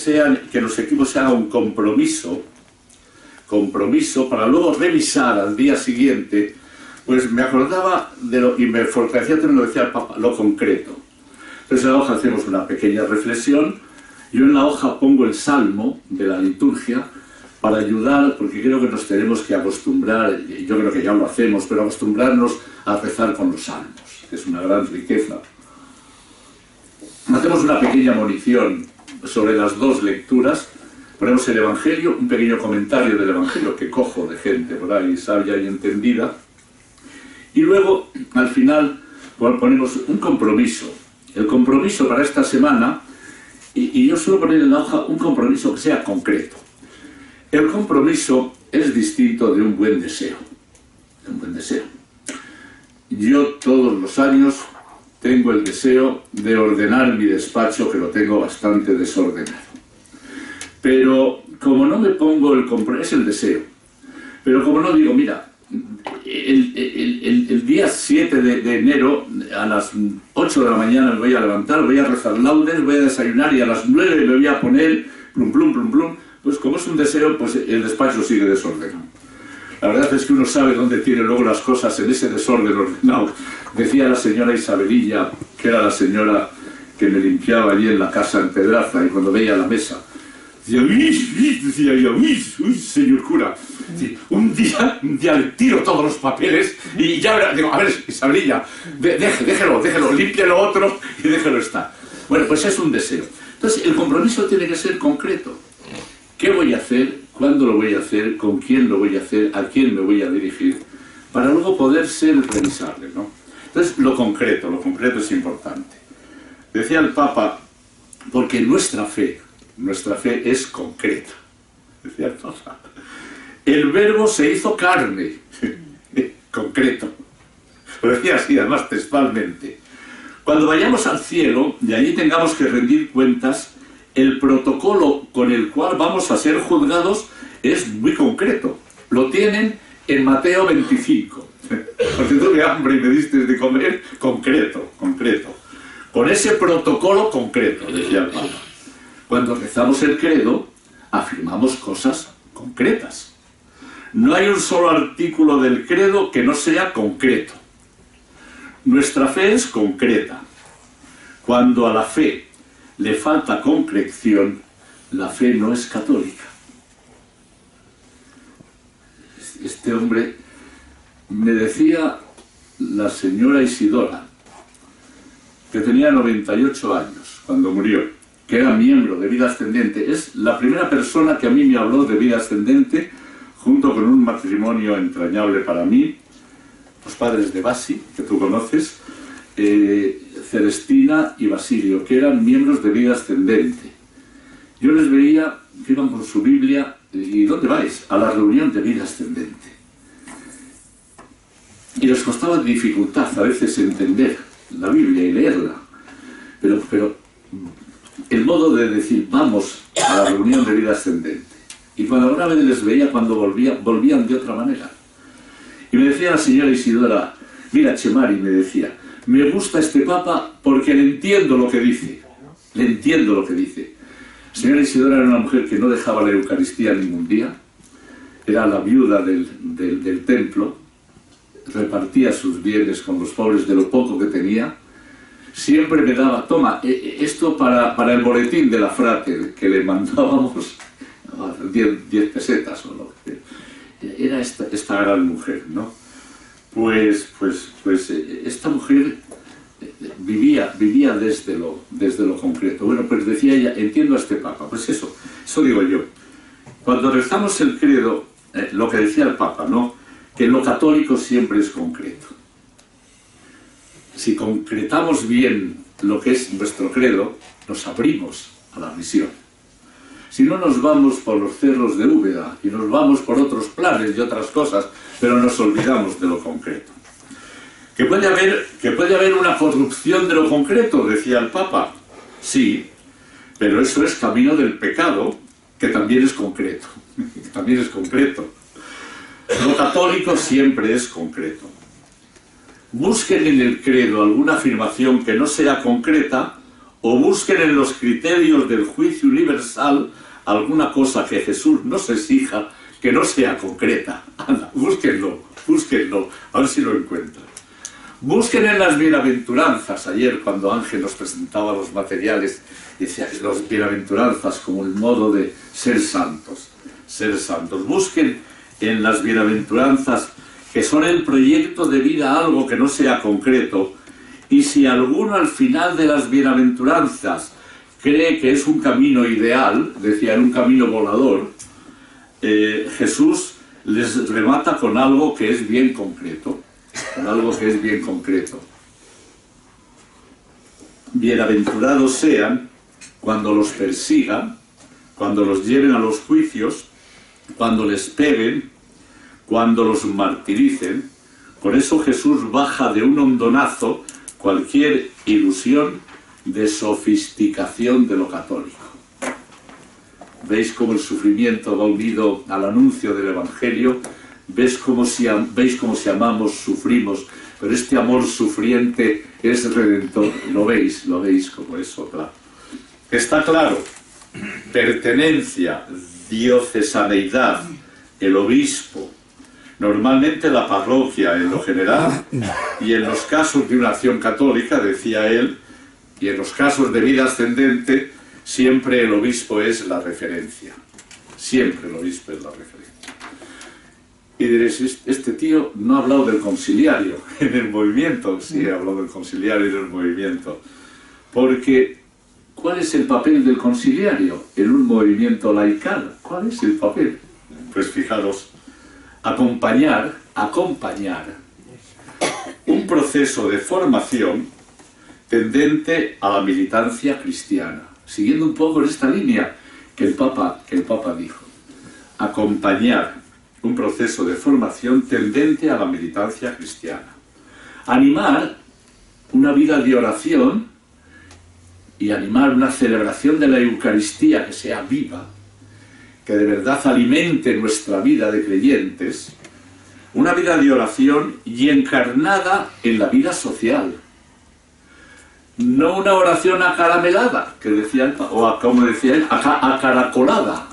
los equipos se hagan un compromiso para luego revisar al día siguiente, pues me acordaba y me fortalecía también lo que decía el Papa, lo concreto. Entonces en la hoja hacemos una pequeña reflexión, yo en la hoja pongo el salmo de la liturgia para ayudar, porque creo que nos tenemos que acostumbrar, y yo creo que ya lo hacemos, pero acostumbrarnos a rezar con los salmos, que es una gran riqueza. Hacemos una pequeña munición sobre las 2 lecturas, ponemos el Evangelio, un pequeño comentario del Evangelio que cojo de gente por ahí sabia y entendida, y luego al final ponemos un compromiso. El compromiso para esta semana, y yo suelo poner en la hoja un compromiso que sea concreto. El compromiso es distinto de un buen deseo. Yo todos los años tengo el deseo de ordenar mi despacho, que lo tengo bastante desordenado. Pero como no me pongo el compromiso, es el deseo. Pero como no digo, mira, el día 7 de enero a las 8 de la mañana me voy a levantar, voy a rezar laudes, voy a desayunar y a las 9 me voy a poner plum plum plum plum. Pues como es un deseo, pues el despacho sigue desordenado. La verdad es que uno sabe dónde tiene luego las cosas en ese desorden ordenado. Decía la señora Isabelilla, que era la señora que me limpiaba allí en la casa en Pedraza, y cuando veía la mesa, decía yo, uy, señor cura, un día le tiro todos los papeles y ya verá, digo, a ver, Isabelilla, déjelo, limpie lo otro y déjelo estar. Bueno, pues es un deseo. Entonces, el compromiso tiene que ser concreto. ¿Qué voy a hacer? ¿Cuándo lo voy a hacer? ¿Con quién lo voy a hacer? ¿A quién me voy a dirigir? Para luego poder ser revisable, ¿no? Entonces, lo concreto es importante. Decía el Papa, porque nuestra fe es concreta. decía el Papa. El verbo se hizo carne, concreto. Lo decía así, además textualmente. Cuando vayamos al cielo y allí tengamos que rendir cuentas, el protocolo con el cual vamos a ser juzgados es muy concreto. Lo tienen en Mateo 25. Porque tuve hambre y me diste de comer, concreto. Con ese protocolo concreto, decía el Papa. Cuando rezamos el credo, afirmamos cosas concretas. No hay un solo artículo del credo que no sea concreto. Nuestra fe es concreta. Cuando a la fe le falta concreción, la fe no es católica. Este hombre, me decía la señora Isidora, que tenía 98 años cuando murió, que era miembro de Vida Ascendente. Es la primera persona que a mí me habló de Vida Ascendente, junto con un matrimonio entrañable para mí, los padres de Basi, que tú conoces, Celestina y Basilio, que eran miembros de Vida Ascendente. Yo les veía que iban con su Biblia. ¿Y dónde vais? A la reunión de Vida Ascendente. Y les costaba dificultad a veces entender la Biblia y leerla. Pero el modo de decir, vamos a la reunión de Vida Ascendente. Y cuando alguna vez les veía, cuando volvían de otra manera. Y me decía la señora Isidora, mira, Chemari, me decía, me gusta este Papa porque le entiendo lo que dice. Le entiendo lo que dice. La señora Isidora era una mujer que no dejaba la Eucaristía ningún día. Era la viuda del templo. Repartía sus bienes con los pobres de lo poco que tenía. Siempre me daba, toma, esto para el boletín de la frate, que le mandábamos 10 pesetas o lo que era esta gran mujer, ¿no? Pues esta mujer vivía desde lo concreto. Bueno, pues decía ella, entiendo a este Papa. Pues eso digo yo. Cuando rezamos el credo, lo que decía el Papa, ¿no? Que lo católico siempre es concreto. Si concretamos bien lo que es nuestro credo, nos abrimos a la misión. Si no, nos vamos por los cerros de Úbeda y nos vamos por otros planes y otras cosas, pero nos olvidamos de lo concreto. ¿Que puede haber una corrupción de lo concreto? Decía el Papa. Sí, pero eso es camino del pecado, que también es concreto. También es concreto. Lo católico siempre es concreto. Busquen en el credo alguna afirmación que no sea concreta, o busquen en los criterios del juicio universal alguna cosa que Jesús nos exija que no sea concreta. Anda, búsquenlo, a ver si lo encuentran. Busquen en las bienaventuranzas. Ayer, cuando Ángel nos presentaba los materiales, decía las bienaventuranzas como el modo de ser santos. Busquen en las bienaventuranzas que son el proyecto de vida algo que no sea concreto, y si alguno al final de las bienaventuranzas cree que es un camino ideal, decía, un camino volador, Jesús les remata con algo que es bien concreto, Bienaventurados sean cuando los persigan, cuando los lleven a los juicios, cuando les peguen, cuando los martiricen. Con eso Jesús baja de un hondonazo cualquier ilusión de sofisticación de lo católico. ¿Veis cómo el sufrimiento va unido al anuncio del Evangelio? ¿Veis cómo si amamos, sufrimos? Pero este amor sufriente es redentor. ¿Lo veis como eso? Claro. Está claro. Pertenencia, diocesaneidad, el obispo, normalmente la parroquia en lo general, y en los casos de una acción católica, decía él, y en los casos de vida ascendente, siempre el obispo es la referencia. Siempre el obispo es la referencia. Y diréis, este tío no ha hablado del conciliario en el movimiento. Sí, ha hablado del conciliario en el movimiento. Porque, ¿cuál es el papel del conciliario en un movimiento laical? ¿Cuál es el papel? Pues fijaros, acompañar un proceso de formación tendente a la militancia cristiana, siguiendo un poco esta línea que el Papa dijo. acompañar un proceso de formación tendente a la militancia cristiana. Animar una vida de oración y animar una celebración de la Eucaristía que sea viva, que de verdad alimente nuestra vida de creyentes, una vida de oración y encarnada en la vida social. No una oración acaramelada, que decía él, o como decía él, acaracolada.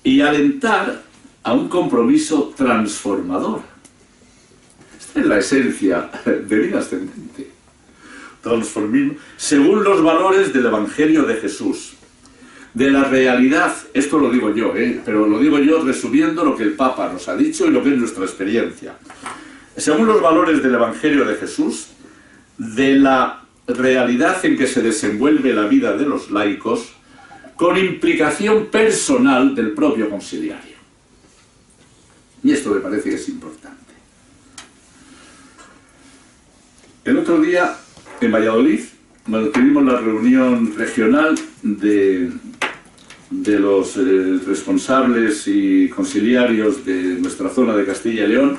Y alentar a un compromiso transformador. Esta es la esencia de vida ascendente. Transformismo según los valores del Evangelio de Jesús. De la realidad, esto lo digo yo, pero lo digo yo resumiendo lo que el Papa nos ha dicho y lo que es nuestra experiencia. Según los valores del Evangelio de Jesús, de la realidad en que se desenvuelve la vida de los laicos, con implicación personal del propio conciliario. Y esto me parece que es importante. El otro día, en Valladolid, tuvimos la reunión regional de los responsables y conciliarios de nuestra zona de Castilla y León.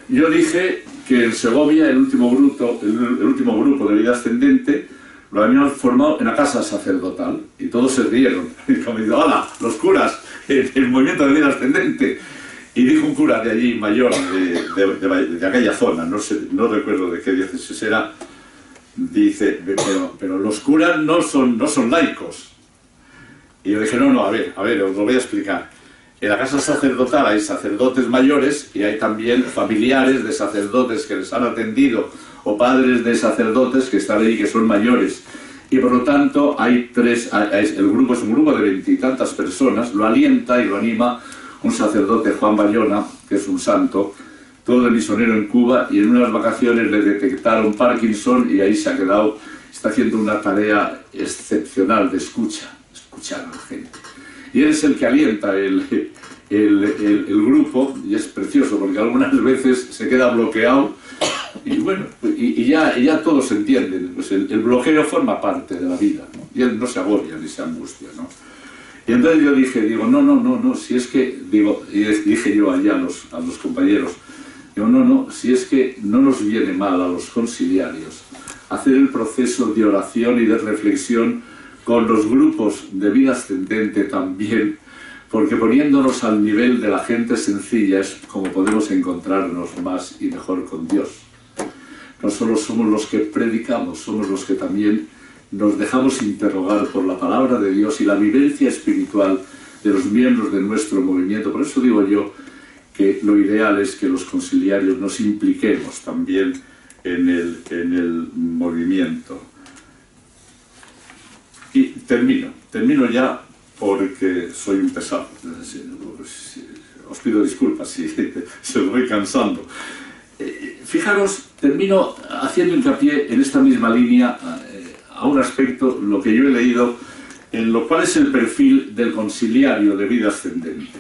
Yo dije que en Segovia el último grupo de vida ascendente lo habíamos formado en la casa sacerdotal y todos se rieron. Y como digo, ¡hola, los curas! El movimiento de vida ascendente. Y dijo un cura de allí, mayor, de aquella zona, no recuerdo de qué diócesis era, dice, pero los curas no son laicos. Y yo dije, no, a ver, os lo voy a explicar. En la casa sacerdotal hay sacerdotes mayores y hay también familiares de sacerdotes que les han atendido o padres de sacerdotes que están ahí que son mayores. Y por lo tanto el grupo es un grupo de 20 y tantas personas, lo alienta y lo anima un sacerdote, Juan Bayona, que es un santo, todo de misionero en Cuba, y en unas vacaciones le detectaron Parkinson y ahí se ha quedado, está haciendo una tarea excepcional de escuchar a la gente. Y él es el que alienta el grupo, y es precioso porque algunas veces se queda bloqueado, y bueno, y ya todos entienden, pues el bloqueo forma parte de la vida, ¿no? Y él no se agobia ni se angustia, ¿no? Y entonces yo digo, no, si es que, y dije yo allá a los compañeros, si es que no nos viene mal a los conciliarios hacer el proceso de oración y de reflexión con los grupos de vida ascendente también, porque poniéndonos al nivel de la gente sencilla es como podemos encontrarnos más y mejor con Dios. No solo somos los que predicamos, somos los que también nos dejamos interrogar por la palabra de Dios y la vivencia espiritual de los miembros de nuestro movimiento. Por eso digo yo que lo ideal es que los conciliarios nos impliquemos también en el movimiento. Y termino ya porque soy un pesado. Os pido disculpas si se os voy cansando. Fijaros, termino haciendo hincapié en esta misma línea a un aspecto, lo que yo he leído, en lo cual es el perfil del conciliario de vida ascendente.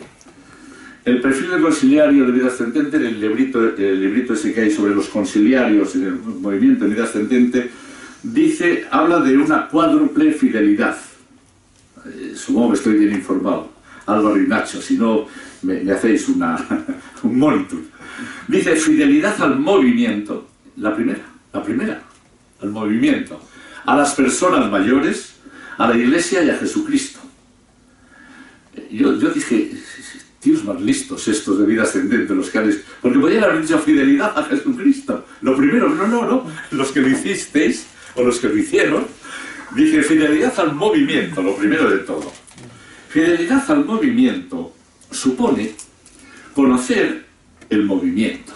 El perfil del conciliario de vida ascendente, en el librito ese que hay sobre los conciliarios en el movimiento de vida ascendente, habla de una cuádruple fidelidad. Supongo que estoy bien informado, Álvaro y Nacho, si no me hacéis un monitor. Dice fidelidad al movimiento, la primera, al movimiento, a las personas mayores, a la Iglesia y a Jesucristo. Yo dije, tíos más listos estos de vida ascendente, los que han... Porque podían haber dicho fidelidad a Jesucristo. Lo primero, no, los que lo hicisteis, o los que lo hicieron, dije fidelidad al movimiento, lo primero de todo. Fidelidad al movimiento supone conocer el movimiento.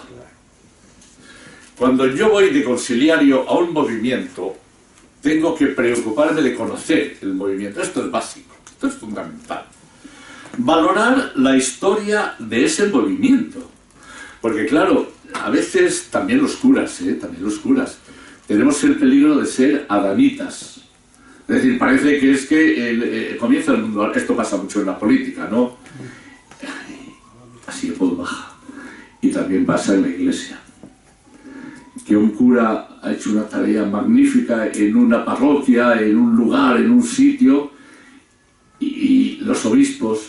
Cuando yo voy de conciliario a un movimiento, tengo que preocuparme de conocer el movimiento. Esto es básico, esto es fundamental. Valorar la historia de ese movimiento. Porque claro, a veces también los curas, tenemos el peligro de ser adanitas. Es decir, parece que es que comienza el mundo, esto pasa mucho en la política, ¿no? Así de voz baja. Y también pasa en la Iglesia. Que un cura ha hecho una tarea magnífica en una parroquia, en un lugar, en un sitio, y los obispos,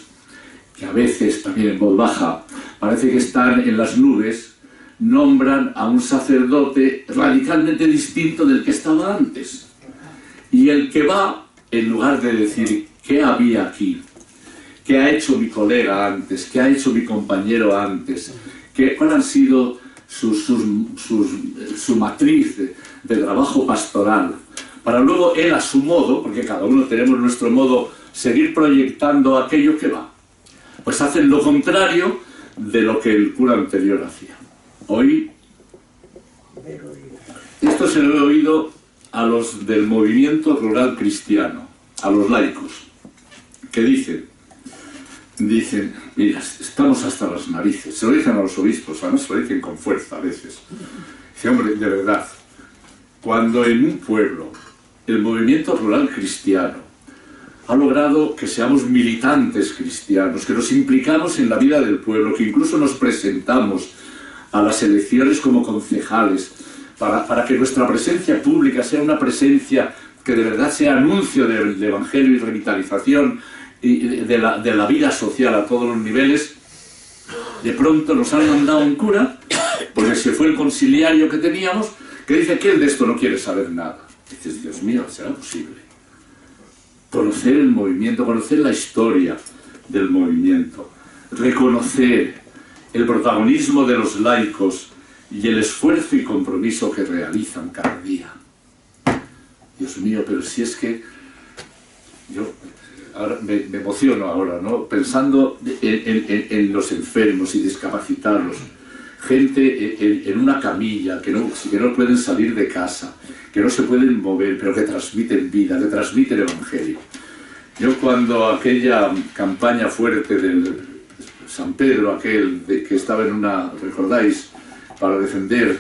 que a veces, también en voz baja, parece que están en las nubes, nombran a un sacerdote radicalmente distinto del que estaba antes. Y el que va, en lugar de decir, ¿qué había aquí? ¿Qué ha hecho mi colega antes? ¿Qué ha hecho mi compañero antes? ¿Cuál ha sido su matriz de trabajo pastoral? Para luego él, a su modo, porque cada uno tenemos nuestro modo, seguir proyectando aquello que va. Pues hacen lo contrario de lo que el cura anterior hacía. Hoy, esto se lo he oído a los del movimiento rural cristiano, a los laicos, que dicen, mira, estamos hasta las narices. Se lo dicen a los obispos, además se lo dicen con fuerza a veces. Dice, hombre, de verdad, cuando en un pueblo el movimiento rural cristiano ha logrado que seamos militantes cristianos, que nos implicamos en la vida del pueblo, que incluso nos presentamos a las elecciones como concejales, para que nuestra presencia pública sea una presencia que de verdad sea anuncio del evangelio y revitalización y de la vida social a todos los niveles, de pronto nos han mandado un cura, porque se fue el conciliario que teníamos, que dice que él de esto no quiere saber nada. Dices, Dios mío, ¿será posible? Conocer el movimiento, conocer la historia del movimiento, reconocer el protagonismo de los laicos y el esfuerzo y compromiso que realizan cada día. Dios mío, pero si es que yo ahora me emociono ahora, ¿no? Pensando en los enfermos y discapacitados, gente en una camilla, que no pueden salir de casa, que no se pueden mover, pero que transmiten vida, que transmiten evangelio. Yo cuando aquella campaña fuerte del San Pedro, que estaba en una, ¿recordáis?, para defender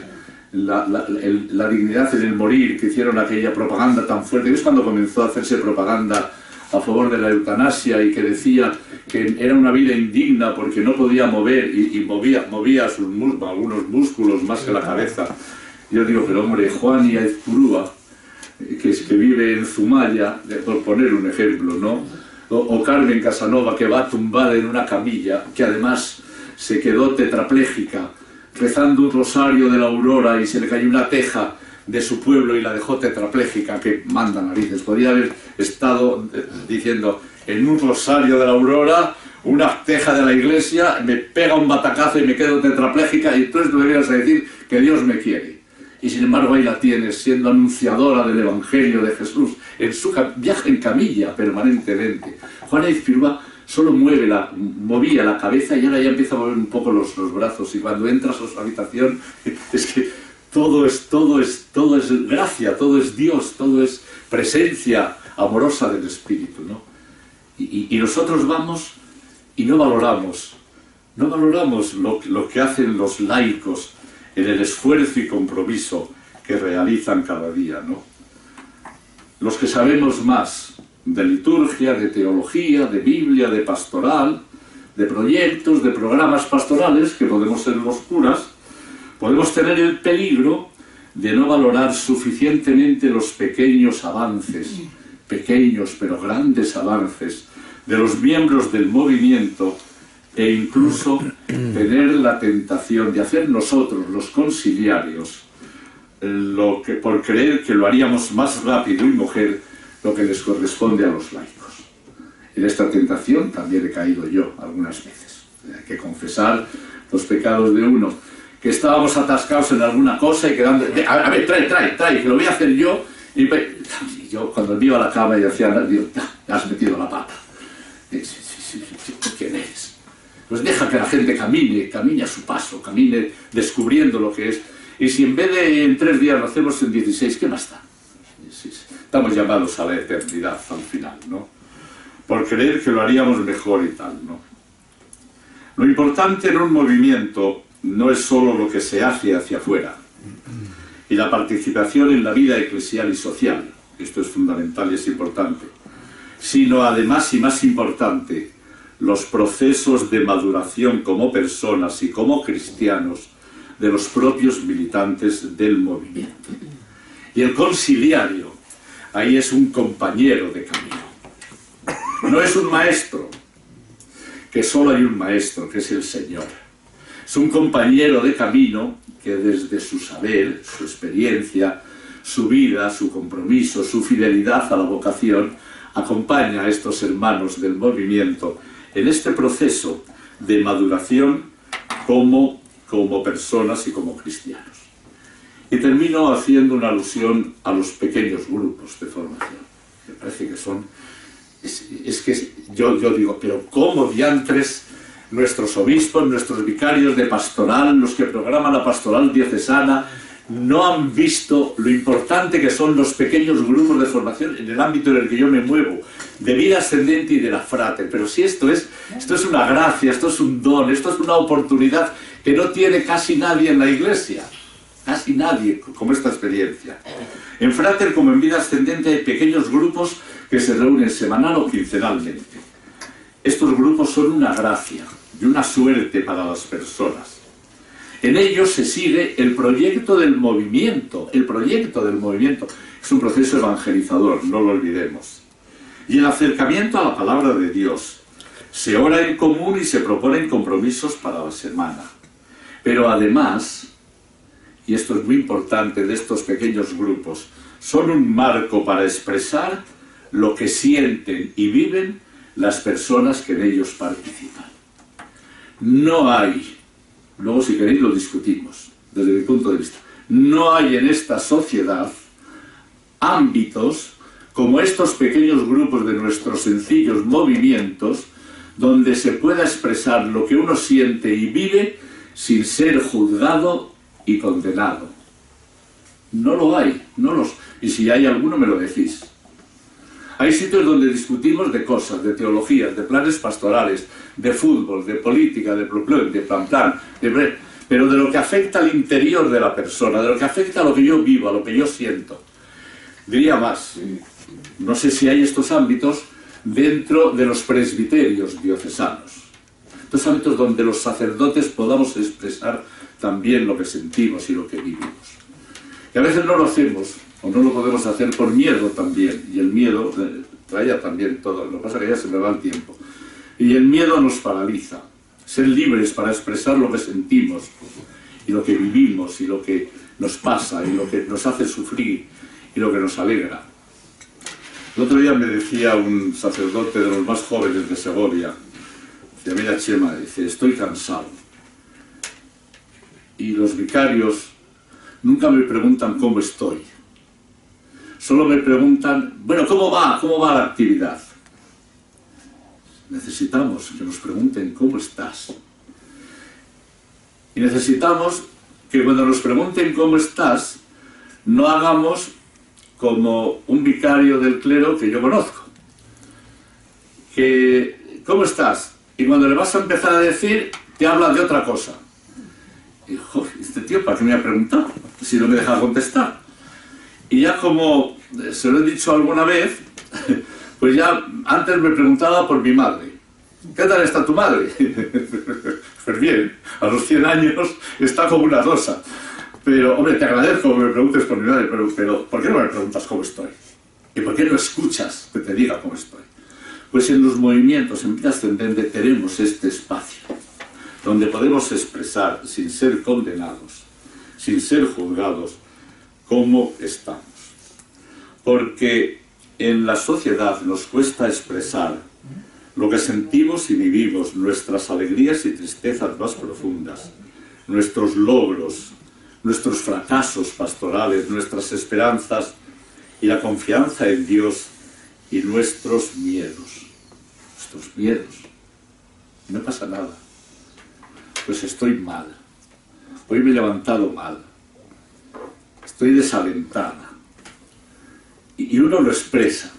la dignidad en el morir, que hicieron aquella propaganda tan fuerte, es cuando comenzó a hacerse propaganda a favor de la eutanasia y que decía que era una vida indigna porque no podía mover y movía algunos músculos más que la cabeza. Yo digo, pero hombre, Juan y Aizpurúa, que vive en Zumaya, por poner un ejemplo, ¿no? O Carmen Casanova, que va tumbada en una camilla, que además se quedó tetrapléjica, rezando un rosario de la aurora y se le cayó una teja de su pueblo y la dejó tetrapléjica, que manda narices. Podría haber estado diciendo, en un rosario de la aurora, una teja de la iglesia, me pega un batacazo y me quedo tetrapléjica, y entonces tú me vienes a decir que Dios me quiere. Y sin embargo ahí la tienes, siendo anunciadora del Evangelio de Jesús, en su viaje en camilla permanentemente. Juana Aizpurúa solo movía la cabeza y ahora ya empieza a mover un poco los brazos, y cuando entras a su habitación es que todo es gracia, todo es Dios, todo es presencia amorosa del Espíritu, ¿no? Y nosotros vamos y no valoramos lo que hacen los laicos en el esfuerzo y compromiso que realizan cada día, ¿no? Los que sabemos más de liturgia, de teología, de Biblia, de pastoral, de proyectos, de programas pastorales, que podemos ser los curas, podemos tener el peligro de no valorar suficientemente los pequeños avances, pequeños pero grandes avances, de los miembros del movimiento, e incluso tener la tentación de hacer nosotros, los conciliarios, por creer que lo haríamos más rápido y mejor, lo que les corresponde a los laicos. En esta tentación también he caído yo algunas veces. Hay que confesar los pecados de uno, que estábamos atascados en alguna cosa y quedando, a ver, trae, que lo voy a hacer yo. Y yo cuando me iba a la cama y hacía, digo, has metido la pata. ¿Quién eres? Pues deja que la gente camine a su paso, camine descubriendo lo que es. Y si en vez de en 3 días lo hacemos en 16, ¿qué más da? Estamos llamados a la eternidad al final, ¿no? Por creer que lo haríamos mejor y tal, ¿no? Lo importante en un movimiento no es solo lo que se hace hacia afuera y la participación en la vida eclesial y social, esto es fundamental y es importante, sino además y más importante, los procesos de maduración como personas y como cristianos de los propios militantes del movimiento. Y el conciliario ahí es un compañero de camino. No es un maestro, que solo hay un maestro, que es el Señor. Es un compañero de camino que desde su saber, su experiencia, su vida, su compromiso, su fidelidad a la vocación, acompaña a estos hermanos del movimiento en este proceso de maduración como personas y como cristianos. Y termino haciendo una alusión a los pequeños grupos de formación. Me parece que son... yo digo, pero ¿cómo diantres nuestros obispos, nuestros vicarios de pastoral, los que programan la pastoral diocesana, no han visto lo importante que son los pequeños grupos de formación en el ámbito en el que yo me muevo, de vida ascendente y de la frate? Pero si esto es una gracia, esto es un don, esto es una oportunidad que no tiene casi nadie en la Iglesia, casi nadie, como esta experiencia. En Frater, como en vida ascendente, hay pequeños grupos que se reúnen semanal o quincenalmente. Estos grupos son una gracia y una suerte para las personas. En ellos se sigue el proyecto del movimiento. El proyecto del movimiento es un proceso evangelizador, no lo olvidemos. Y el acercamiento a la palabra de Dios. Se ora en común y se proponen compromisos para la semana. Pero además, y esto es muy importante de estos pequeños grupos, son un marco para expresar lo que sienten y viven las personas que en ellos participan. No hay, luego si queréis lo discutimos, desde mi punto de vista, no hay en esta sociedad ámbitos como estos pequeños grupos de nuestros sencillos movimientos donde se pueda expresar lo que uno siente y vive sin ser juzgado y condenado. No lo hay, y si hay alguno me lo decís. Hay sitios donde discutimos de cosas, de teologías, de planes pastorales, de fútbol, de política, de plan, pero de lo que afecta al interior de la persona, de lo que afecta a lo que yo vivo, a lo que yo siento. Diría más, no sé si hay estos ámbitos dentro de los presbiterios diocesanos. Estos ámbitos donde los sacerdotes podamos expresar también lo que sentimos y lo que vivimos. Y a veces no lo hacemos, o no lo podemos hacer por miedo también, y el miedo trae también todo, lo que pasa es que ya se me va el tiempo. Y el miedo nos paraliza. Ser libres para expresar lo que sentimos, y lo que vivimos, y lo que nos pasa, y lo que nos hace sufrir, y lo que nos alegra. El otro día me decía un sacerdote de los más jóvenes de Segovia, decía, mira Chema, dice, estoy cansado. Y los vicarios nunca me preguntan cómo estoy. Solo me preguntan, bueno, ¿cómo va la actividad? Necesitamos que nos pregunten cómo estás. Y necesitamos que cuando nos pregunten cómo estás, no hagamos como un vicario del clero que yo conozco. Que, ¿cómo estás? Y cuando le vas a empezar a decir, te habla de otra cosa. Y, joder, este tío, ¿para qué me ha preguntado? Si no me deja contestar. Y ya como se lo he dicho alguna vez, pues ya antes me preguntaba por mi madre. ¿Qué tal está tu madre? Pues bien, a los 100 años está como una rosa. Pero, hombre, te agradezco que me preguntes por mi madre, pero ¿por qué no me preguntas cómo estoy? ¿Y por qué no escuchas que te diga cómo estoy? Pues en los movimientos, en vida ascendente, tenemos este espacio donde podemos expresar, sin ser condenados, sin ser juzgados, cómo estamos. Porque en la sociedad nos cuesta expresar lo que sentimos y vivimos, nuestras alegrías y tristezas más profundas, nuestros logros, nuestros fracasos pastorales, nuestras esperanzas y la confianza en Dios y nuestros miedos. Nuestros miedos. No pasa nada. Pues estoy mal. Hoy me he levantado mal. Estoy desalentada. Y uno lo expresa.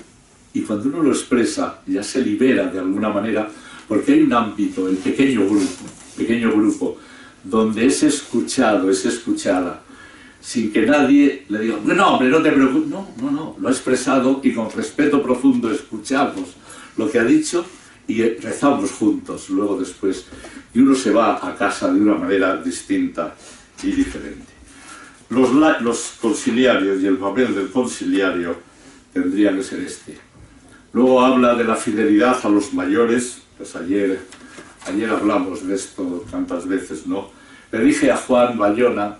Y cuando uno lo expresa, ya se libera de alguna manera, porque hay un ámbito, el pequeño grupo, donde es escuchado, es escuchada, sin que nadie le diga, no, hombre, no te preocupes. No, lo ha expresado y con respeto profundo escuchamos lo que ha dicho y rezamos juntos, luego después, y uno se va a casa de una manera distinta y diferente. Los conciliarios y el papel del conciliario tendría que ser este. Luego habla de la fidelidad a los mayores, pues ayer ayer hablamos de esto tantas veces, ¿no? Le dije a Juan Bayona,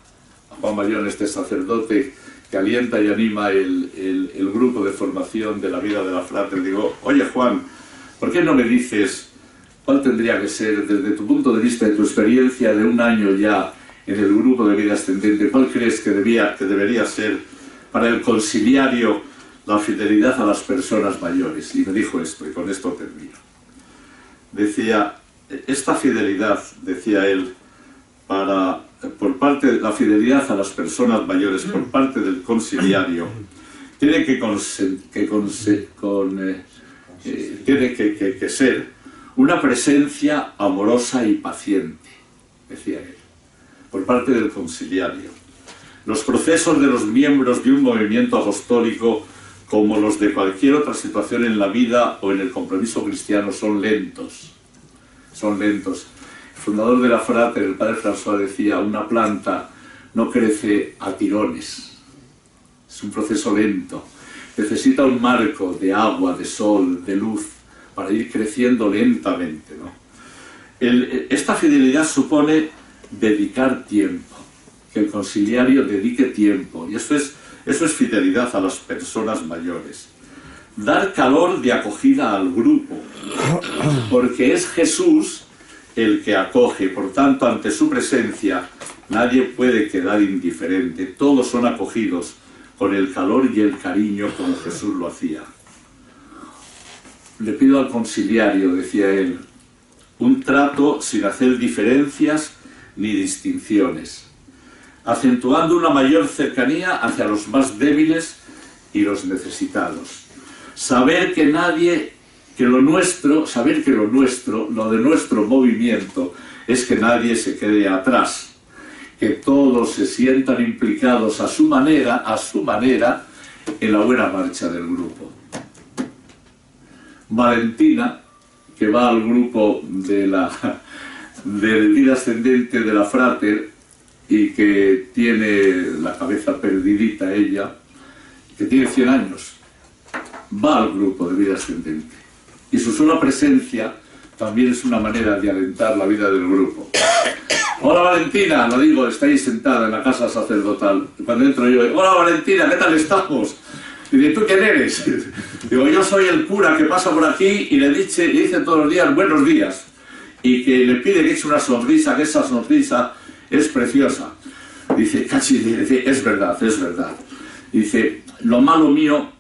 este sacerdote que alienta y anima el grupo de formación de la vida de la Frater, digo, oye Juan, ¿por qué no me dices cuál tendría que ser, desde tu punto de vista, de tu experiencia de un año ya en el grupo de vida ascendente, cuál crees que debería ser para el conciliario la fidelidad a las personas mayores? Y me dijo esto, y con esto termino. Decía, esta fidelidad, decía él, por parte de la fidelidad a las personas mayores, por parte del conciliario, tiene que ser una presencia amorosa y paciente, decía él, por parte del conciliario. Los procesos de los miembros de un movimiento apostólico, como los de cualquier otra situación en la vida o en el compromiso cristiano, son lentos. Son lentos. El fundador de la Frater, el padre François, decía, una planta no crece a tirones. Es un proceso lento. Necesita un marco de agua, de sol, de luz, para ir creciendo lentamente, ¿no? Esta fidelidad supone dedicar tiempo, que el conciliario dedique tiempo, y eso es fidelidad a las personas mayores. Dar calor de acogida al grupo, porque es Jesús el que acoge, por tanto, ante su presencia nadie puede quedar indiferente, todos son acogidos con el calor y el cariño como Jesús lo hacía. Le pido al conciliario, decía él, un trato sin hacer diferencias ni distinciones, acentuando una mayor cercanía hacia los más débiles y los necesitados. Saber que lo de nuestro movimiento, es que nadie se quede atrás, que todos se sientan implicados a su manera, en la buena marcha del grupo. Valentina, que va al grupo de vida ascendente de la Frater y que tiene la cabeza perdidita ella, que tiene 100 años, va al grupo de vida ascendente. Y su sola presencia también es una manera de alentar la vida del grupo. Hola Valentina, lo digo, está ahí sentada en la casa sacerdotal. Cuando entro yo, hola Valentina, ¿qué tal estamos? Y dice, ¿tú quién eres? Digo, yo soy el cura que pasa por aquí y le dice todos los días buenos días. Y que le pide que eche una sonrisa, que esa sonrisa es preciosa. Dice, cachi, dice, es verdad. Dice, lo malo mío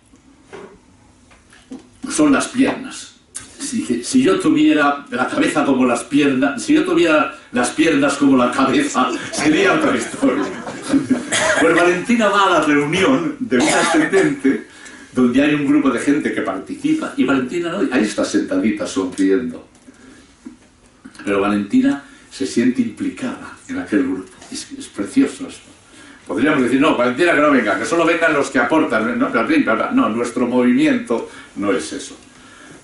son las piernas. Si yo tuviera la cabeza como las piernas, si yo tuviera las piernas como la cabeza, sería otra historia. Pues Valentina va a la reunión de vida ascendente, donde hay un grupo de gente que participa, y Valentina no, ahí está sentadita sonriendo. Pero Valentina se siente implicada en aquel grupo. Es precioso esto. Podríamos decir, no, Valentina que no venga, que solo vengan los que aportan. No, nuestro movimiento no es eso.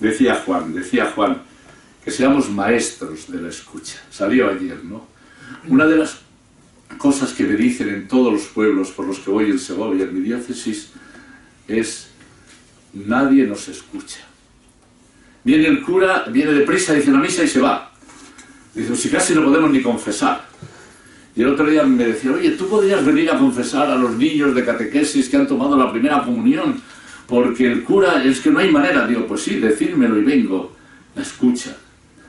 Decía Juan, que seamos maestros de la escucha. Salió ayer, ¿no? Una de las cosas que me dicen en todos los pueblos por los que voy en Segovia, en mi diócesis, es nadie nos escucha. Viene el cura, viene deprisa, dice la misa y se va. Dice, si casi no podemos ni confesar. Y el otro día me decía, oye, ¿tú podrías venir a confesar a los niños de catequesis que han tomado la primera comunión? Porque el cura, es que no hay manera. Digo, pues sí, decídmelo y vengo. La escucha.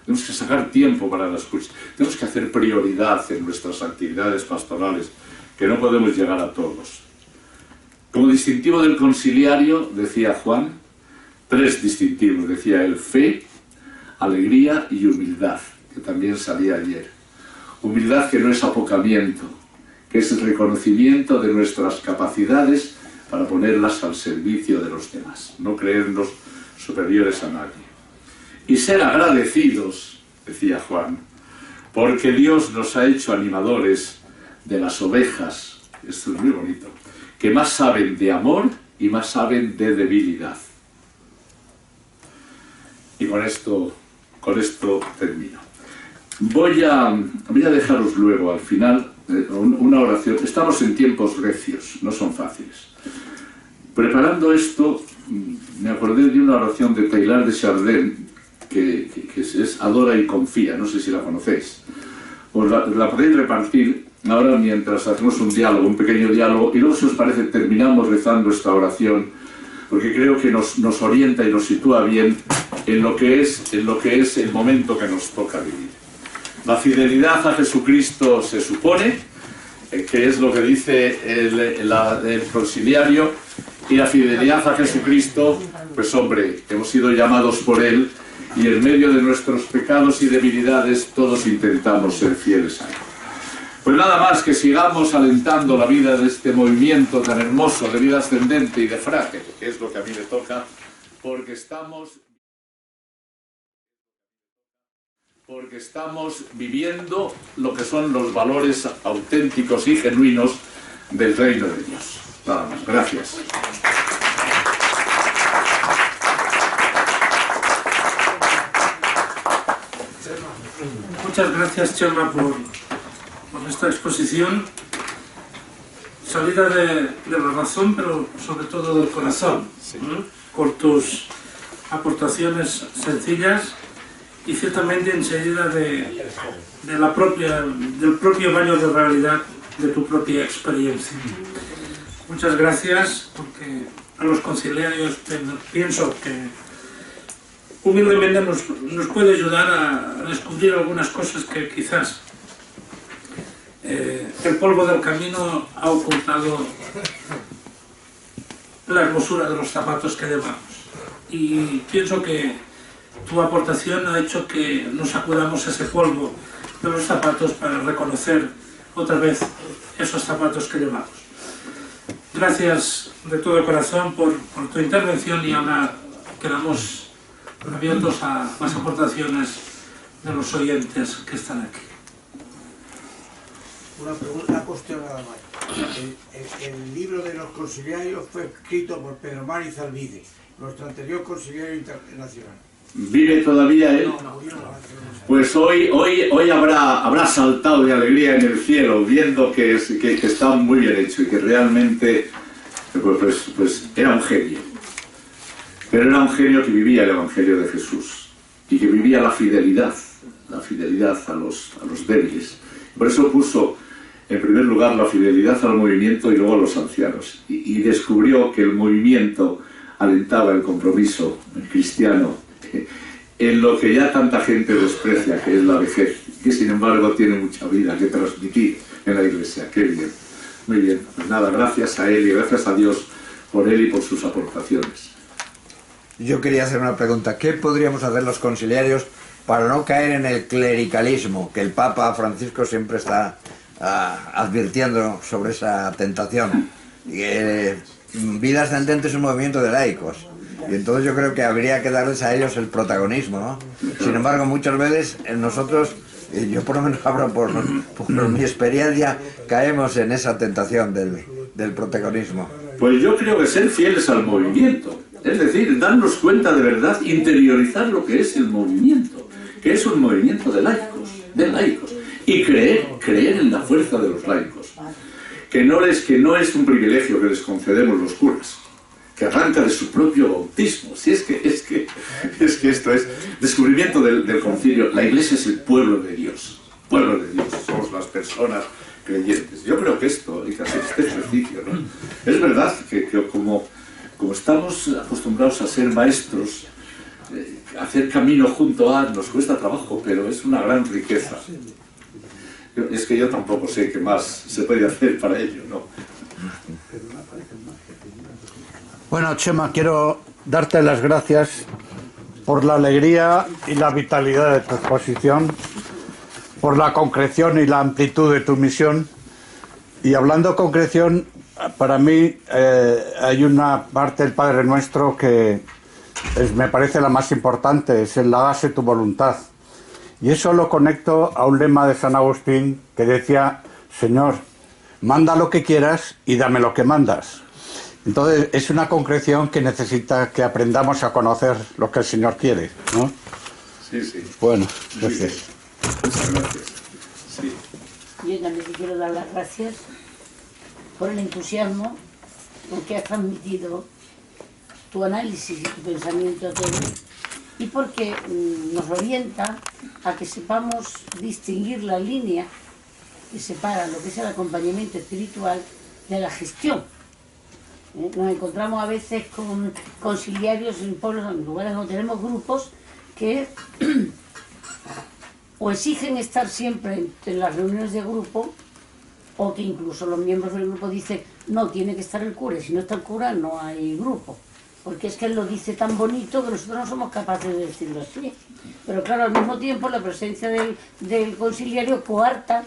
Tenemos que sacar tiempo para la escucha. Tenemos que hacer prioridad en nuestras actividades pastorales, que no podemos llegar a todos. Como distintivo del conciliario, decía Juan, 3 distintivos, decía él, fe, alegría y humildad, que también salía ayer. Humildad que no es apocamiento, que es el reconocimiento de nuestras capacidades para ponerlas al servicio de los demás, no creernos superiores a nadie. Y ser agradecidos, decía Juan, porque Dios nos ha hecho animadores de las ovejas, esto es muy bonito, que más saben de amor y más saben de debilidad. Y con esto termino. Voy a dejaros luego al final una oración. Estamos en tiempos recios, no son fáciles. Preparando esto, me acordé de una oración de Teilhard de Chardin, que es Adora y Confía, no sé si la conocéis. Pues la podéis repartir ahora mientras hacemos un diálogo, un pequeño diálogo, y luego, si os parece, terminamos rezando esta oración, porque creo que nos orienta y nos sitúa bien en lo que es el momento que nos toca vivir. La fidelidad a Jesucristo se supone, que es lo que dice el conciliario, y la fidelidad a Jesucristo, pues hombre, hemos sido llamados por Él, y en medio de nuestros pecados y debilidades todos intentamos ser fieles a Él. Pues nada más, que sigamos alentando la vida de este movimiento tan hermoso de vida ascendente y de frágil, que es lo que a mí me toca, porque estamos viviendo lo que son los valores auténticos y genuinos del reino de Dios. Nada más, gracias. Muchas gracias, Chema, por esta exposición, salida de la razón, pero sobre todo del corazón, sí. Por tus aportaciones sencillas y ciertamente enseguida del propio baño de realidad de tu propia experiencia. Muchas gracias, porque a los conciliarios pienso que humildemente nos puede ayudar a descubrir algunas cosas que quizás el polvo del camino ha ocultado la hermosura de los zapatos que llevamos. Y pienso que tu aportación ha hecho que nos sacudamos ese polvo de los zapatos para reconocer otra vez esos zapatos que llevamos. Gracias de todo corazón por tu intervención, y ahora quedamos abiertos a las aportaciones de los oyentes que están aquí. Una cuestión nada más. El libro de los conciliarios fue escrito por Pedro Mari Zalvide, nuestro anterior conciliario internacional. ¿Vive todavía él? Pues hoy habrá saltado de alegría en el cielo, viendo que está muy bien hecho y que realmente pues era un genio. Pero era un genio que vivía el Evangelio de Jesús y que vivía la fidelidad a los débiles. Por eso puso en primer lugar la fidelidad al movimiento y luego a los ancianos. Y descubrió que el movimiento alentaba el compromiso cristiano en lo que ya tanta gente desprecia, que es la vejez, que sin embargo tiene mucha vida que transmitir en la Iglesia. ¡Qué bien! Muy bien. Pues nada, gracias a él y gracias a Dios por él y por sus aportaciones. Yo quería hacer una pregunta. ¿Qué podríamos hacer los conciliarios para no caer en el clericalismo, que el Papa Francisco siempre está advirtiendo sobre esa tentación? Vida Ascendente es un movimiento de laicos, y entonces yo creo que habría que darles a ellos el protagonismo, ¿no? Sin embargo, muchas veces nosotros, yo por lo menos hablo por mi experiencia, caemos en esa tentación del protagonismo. Pues yo creo que ser fieles al movimiento, es decir, darnos cuenta de verdad, interiorizar lo que es el movimiento, que es un movimiento de laicos, y creer en la fuerza de los laicos, que no es un privilegio que les concedemos los curas, que arranca de su propio bautismo. Si es que esto es descubrimiento del concilio. La Iglesia es el pueblo de Dios, somos las personas creyentes. Yo creo que esto, hay que hacer este ejercicio, ¿no? Es verdad que como estamos acostumbrados a ser maestros, hacer camino junto a nos cuesta trabajo, pero es una gran riqueza. Es que yo tampoco sé qué más se puede hacer para ello, ¿no? Bueno, Chema, quiero darte las gracias por la alegría y la vitalidad de tu exposición, por la concreción y la amplitud de tu misión. Y hablando de concreción, para mí hay una parte del Padre Nuestro que me parece la más importante, es el hágase tu voluntad. Y eso lo conecto a un lema de San Agustín que decía: Señor, manda lo que quieras y dame lo que mandas. Entonces es una concreción que necesita que aprendamos a conocer lo que el Señor quiere, ¿no? Sí, sí. Bueno, gracias. Sí. Muchas gracias. Sí. Yo también te quiero dar las gracias por el entusiasmo con que has transmitido tu análisis y tu pensamiento a todos, y porque nos orienta a que sepamos distinguir la línea que separa lo que es el acompañamiento espiritual de la gestión. Nos encontramos a veces con conciliarios en pueblos, en lugares donde tenemos grupos que o exigen estar siempre en las reuniones de grupo, o que incluso los miembros del grupo dicen no, tiene que estar el cura, y si no está el cura no hay grupo, porque es que él lo dice tan bonito que nosotros no somos capaces de decirlo así. Pero claro, al mismo tiempo la presencia del conciliario coarta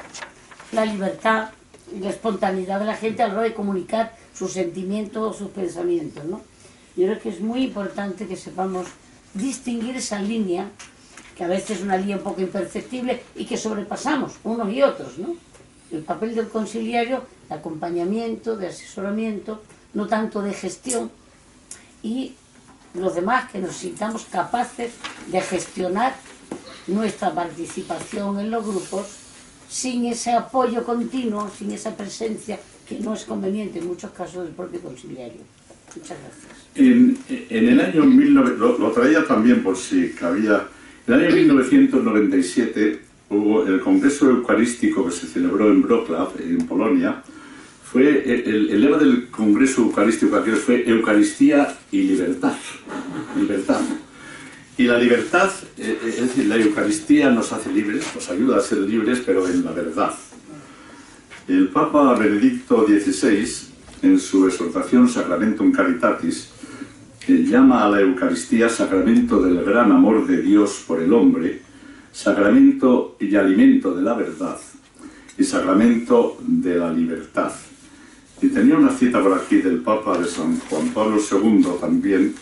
la libertad y la espontaneidad de la gente a la hora de comunicar sus sentimientos o sus pensamientos, ¿no? Yo creo que es muy importante que sepamos distinguir esa línea, que a veces es una línea un poco imperceptible y que sobrepasamos unos y otros, ¿no? El papel del conciliario, de acompañamiento, de asesoramiento, no tanto de gestión, y los demás que nos sintamos capaces de gestionar nuestra participación en los grupos sin ese apoyo continuo, sin esa presencia que no es conveniente en muchos casos del propio conciliario. Muchas gracias. En el año 1900, lo traía también por si cabía, en el año 1997 hubo el Congreso Eucarístico que se celebró en Wrocław, en Polonia. Fue el lema del Congreso Eucarístico aquel fue Eucaristía y libertad. Libertad. Y la libertad, es decir, la Eucaristía nos hace libres, nos ayuda a ser libres, pero en la verdad. El Papa Benedicto XVI, en su exhortación Sacramentum Caritatis, llama a la Eucaristía sacramento del gran amor de Dios por el hombre, sacramento y alimento de la verdad, y sacramento de la libertad. Y tenía una cita por aquí del Papa de San Juan Pablo II también,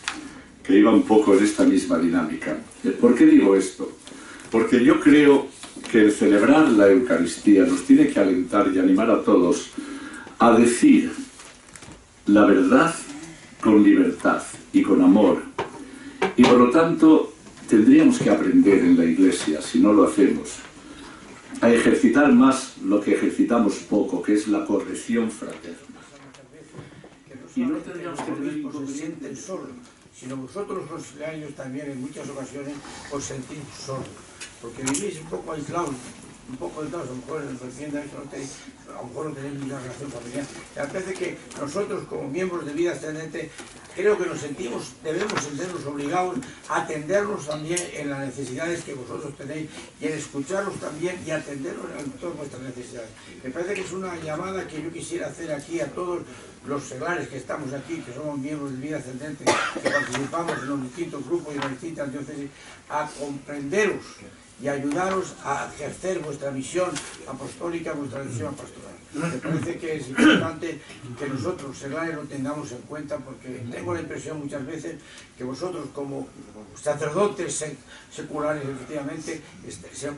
que iba un poco en esta misma dinámica. ¿Por qué digo esto? Porque yo creo que el celebrar la Eucaristía nos tiene que alentar y animar a todos a decir la verdad con libertad y con amor. Y por lo tanto tendríamos que aprender en la Iglesia, si no lo hacemos, a ejercitar más lo que ejercitamos poco, que es la corrección fraterna. Y no tendríamos que tener inconvenientes solos, sino vosotros los conciliarios también en muchas ocasiones os sentís solos, porque vivís un poco aislados, a lo mejor en a lo mejor no tenéis una relación familiar. Me parece que nosotros como miembros de Vida Ascendente creo que debemos sentirnos obligados a atendernos también en las necesidades que vosotros tenéis y en escucharlos también y atenderlos en todas vuestras necesidades. Me parece que es una llamada que yo quisiera hacer aquí a todos los seglares que estamos aquí, que somos miembros de Vida Ascendente, que participamos en los distintos grupos y en las distintas diócesis, a comprenderos y ayudaros a ejercer vuestra misión apostólica, vuestra misión pastoral. Me parece que es importante que nosotros, los seglares, lo tengamos en cuenta, porque tengo la impresión muchas veces que vosotros, como sacerdotes seculares, efectivamente,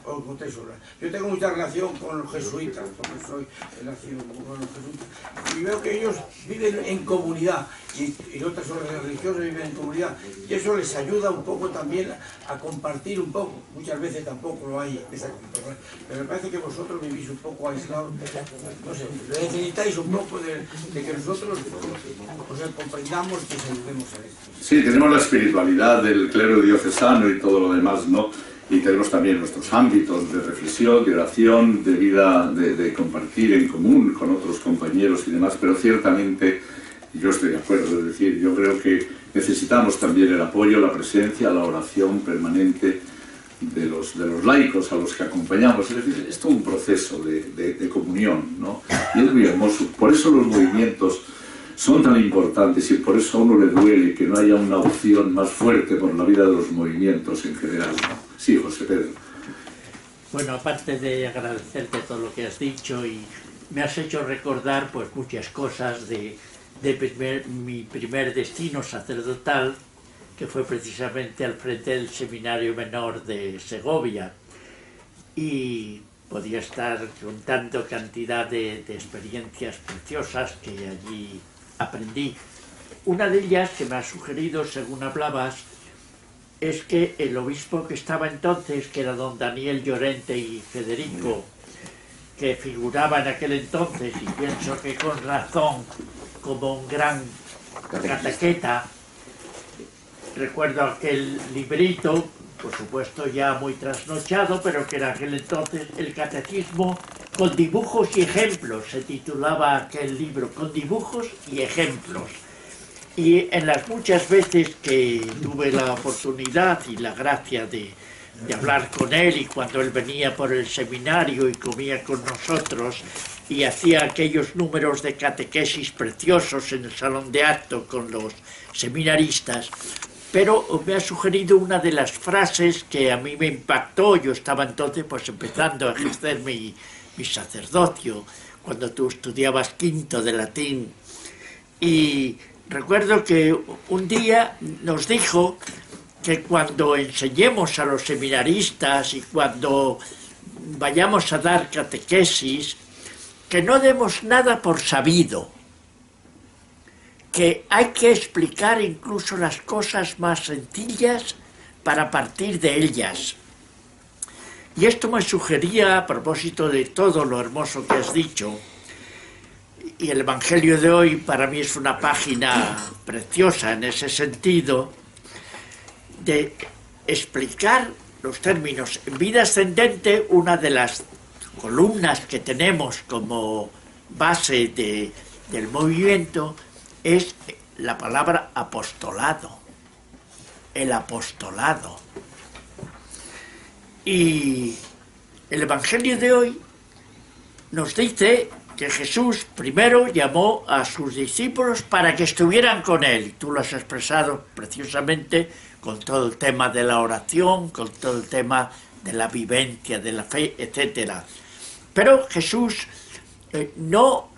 os votéis solos. Yo tengo mucha relación con los jesuitas, porque soy nacido con los jesuitas, y veo que ellos viven en comunidad, y otras órdenes religiosas viven en comunidad, y eso les ayuda un poco también a compartir un poco. Muchas veces tampoco lo hay, pero me parece que vosotros vivís un poco aislados. No sé, necesitáis un poco de que nosotros comprendamos y que nos ayudemos a esto. Sí, tenemos la espiritualidad del clero diocesano y todo lo demás, ¿no? Y tenemos también nuestros ámbitos de reflexión, de oración, de vida, de compartir en común con otros compañeros y demás, pero ciertamente yo estoy de acuerdo, es decir, yo creo que necesitamos también el apoyo, la presencia, la oración permanente de los laicos a los que acompañamos. Es decir, es todo un proceso de comunión, ¿no? Y es muy hermoso. Por eso los movimientos son tan importantes y por eso a uno le duele que no haya una opción más fuerte por la vida de los movimientos en general, ¿no? Sí, José Pedro. Bueno, aparte de agradecerte todo lo que has dicho, y me has hecho recordar pues muchas cosas de mi primer destino sacerdotal, que fue precisamente al frente del Seminario Menor de Segovia, y podía estar contando cantidad de experiencias preciosas que allí aprendí. Una de ellas que me has sugerido, según hablabas, es que el obispo que estaba entonces, que era don Daniel Llorente y Federico, que figuraba en aquel entonces, y pienso que con razón, como un gran catequeta, recuerdo aquel librito, por supuesto ya muy trasnochado, pero que en aquel entonces el catecismo con dibujos y ejemplos, se titulaba aquel libro, con dibujos y ejemplos. Y en las muchas veces que tuve la oportunidad y la gracia de hablar con él, y cuando él venía por el seminario y comía con nosotros y hacía aquellos números de catequesis preciosos en el salón de acto con los seminaristas, pero me ha sugerido una de las frases que a mí me impactó. Yo estaba entonces pues empezando a ejercer mi sacerdocio, cuando tú estudiabas quinto de latín, y recuerdo que un día nos dijo que cuando enseñemos a los seminaristas y cuando vayamos a dar catequesis, que no demos nada por sabido, que hay que explicar incluso las cosas más sencillas para partir de ellas. Y esto me sugería, a propósito de todo lo hermoso que has dicho, y el Evangelio de hoy para mí es una página preciosa en ese sentido, de explicar los términos. En vida ascendente, una de las columnas que tenemos como base del movimiento es la palabra apostolado, el apostolado. Y el Evangelio de hoy nos dice que Jesús primero llamó a sus discípulos para que estuvieran con él. Tú lo has expresado preciosamente con todo el tema de la oración, con todo el tema de la vivencia, de la fe, etc. Pero Jesús no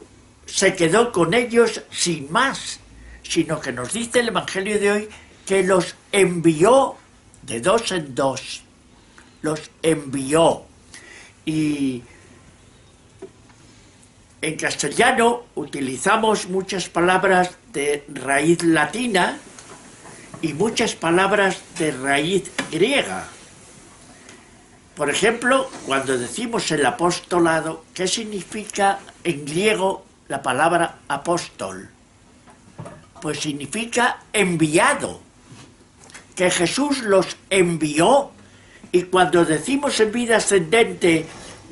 se quedó con ellos sin más, sino que nos dice el Evangelio de hoy que los envió de dos en dos. Los envió. Y en castellano utilizamos muchas palabras de raíz latina y muchas palabras de raíz griega. Por ejemplo, cuando decimos el apostolado, ¿qué significa en griego la palabra apóstol? Pues significa enviado, que Jesús los envió. Y cuando decimos en vida ascendente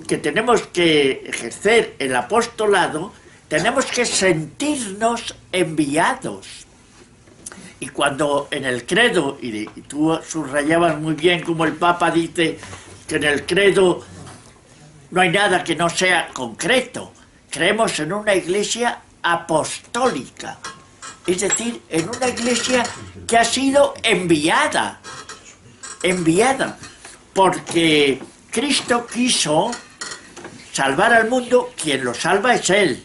que tenemos que ejercer el apostolado, tenemos que sentirnos enviados. Y cuando en el credo, y tú subrayabas muy bien como el Papa dice que en el credo no hay nada que no sea concreto, creemos en una iglesia apostólica, es decir, en una iglesia que ha sido enviada, porque Cristo quiso salvar al mundo. Quien lo salva es Él,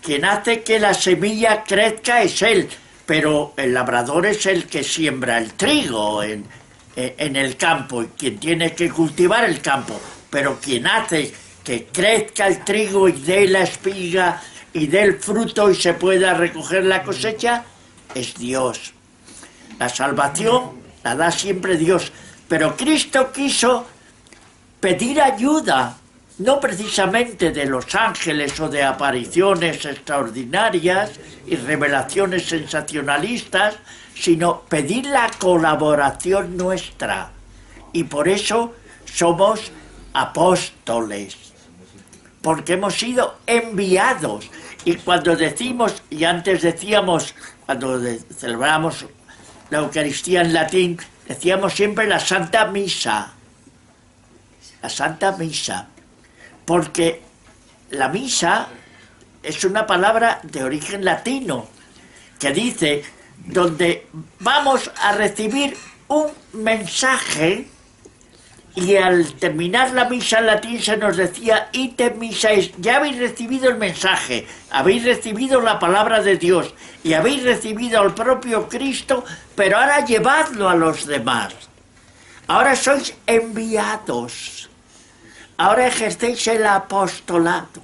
quien hace que la semilla crezca es Él, pero el labrador es el que siembra el trigo en el campo, y quien tiene que cultivar el campo, pero quien hace que crezca el trigo y dé la espiga y dé el fruto y se pueda recoger la cosecha es Dios. La salvación la da siempre Dios. Pero Cristo quiso pedir ayuda, no precisamente de los ángeles o de apariciones extraordinarias y revelaciones sensacionalistas, sino pedir la colaboración nuestra. Y por eso somos apóstoles, porque hemos sido enviados. Y cuando decimos, y antes decíamos, cuando celebramos la Eucaristía en latín, decíamos siempre la Santa Misa, porque la misa es una palabra de origen latino, que dice, donde vamos a recibir un mensaje, y al terminar la misa en latín se nos decía, ite misais, ya habéis recibido el mensaje, habéis recibido la palabra de Dios, y habéis recibido al propio Cristo, pero ahora llevadlo a los demás. Ahora sois enviados, ahora ejercéis el apostolado.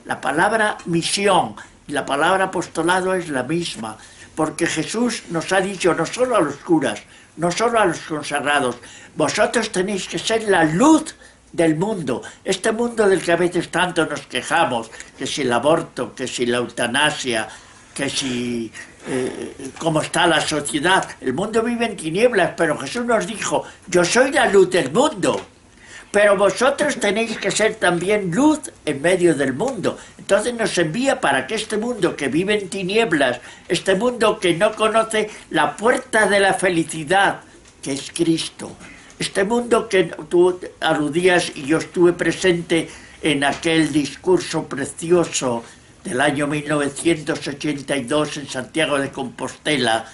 La palabra misión y la palabra apostolado es la misma, porque Jesús nos ha dicho, no solo a los curas, no solo a los consagrados, vosotros tenéis que ser la luz del mundo, este mundo del que a veces tanto nos quejamos, que si el aborto, que si la eutanasia, que si cómo está la sociedad. El mundo vive en tinieblas, pero Jesús nos dijo, yo soy la luz del mundo. Pero vosotros tenéis que ser también luz en medio del mundo. Entonces nos envía para que este mundo que vive en tinieblas, este mundo que no conoce la puerta de la felicidad, que es Cristo, este mundo que tú aludías y yo estuve presente en aquel discurso precioso del año 1982 en Santiago de Compostela,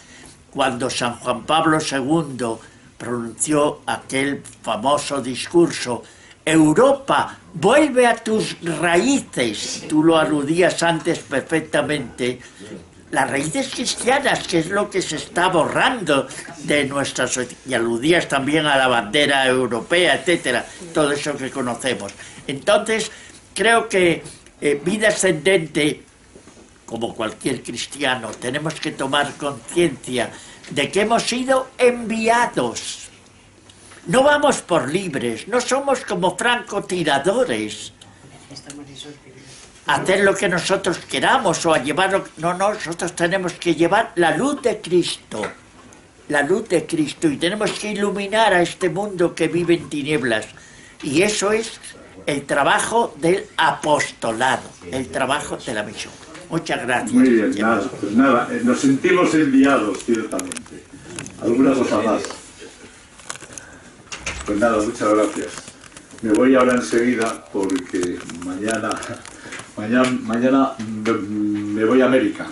cuando San Juan Pablo II pronunció aquel famoso discurso: Europa, vuelve a tus raíces. Tú lo aludías antes perfectamente. Las raíces cristianas, que es lo que se está borrando de nuestra sociedad. Y aludías también a la bandera europea, etcétera, todo eso que conocemos. Entonces, creo que vida ascendente, como cualquier cristiano, tenemos que tomar conciencia de que hemos sido enviados. No vamos por libres, no somos como francotiradores a hacer lo que nosotros queramos o a llevarlo. No, nosotros tenemos que llevar la luz de Cristo, la luz de Cristo, y tenemos que iluminar a este mundo que vive en tinieblas. Y eso es el trabajo del apostolado, el trabajo de la misión. Muchas gracias. Muy bien, nada, nos sentimos enviados, ciertamente. ¿Alguna cosa más? Pues nada, muchas gracias. Me voy ahora enseguida porque mañana me voy a América.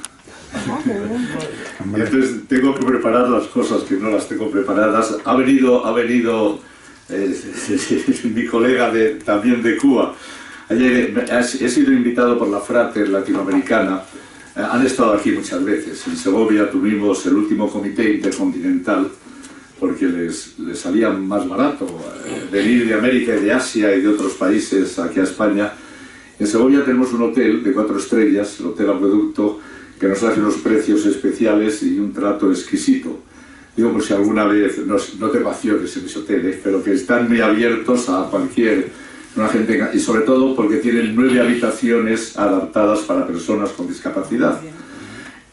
Entonces tengo que preparar las cosas que no las tengo preparadas. Ha venido mi colega también de Cuba. Ayer he sido invitado por la Frater Latinoamericana. Han estado aquí muchas veces. En Segovia tuvimos el último comité intercontinental porque les salía más barato venir de América y de Asia y de otros países aquí a España. En Segovia tenemos un hotel de 4 estrellas, el Hotel Acueducto, que nos hace unos precios especiales y un trato exquisito. Digo, por si alguna vez, no te vaciones en ese hotel, pero que están muy abiertos a una gente, y sobre todo porque tienen 9 habitaciones adaptadas para personas con discapacidad.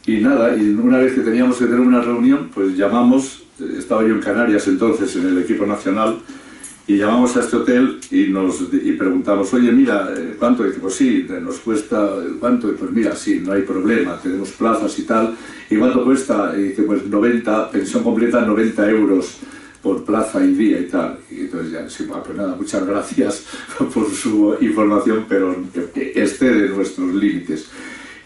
Y nada, y una vez que teníamos que tener una reunión, pues llamamos, estaba yo en Canarias entonces, en el equipo nacional, y llamamos a este hotel y preguntamos, oye, mira, ¿cuánto? Y dice, pues sí, nos cuesta, ¿cuánto? Y pues mira, sí, no hay problema, tenemos plazas y tal. ¿Y cuánto cuesta? Y dice, pues 90, pensión completa, 90 euros por plaza y día y tal. Y entonces ya, sí, pues nada, muchas gracias por su información, pero excede nuestros límites.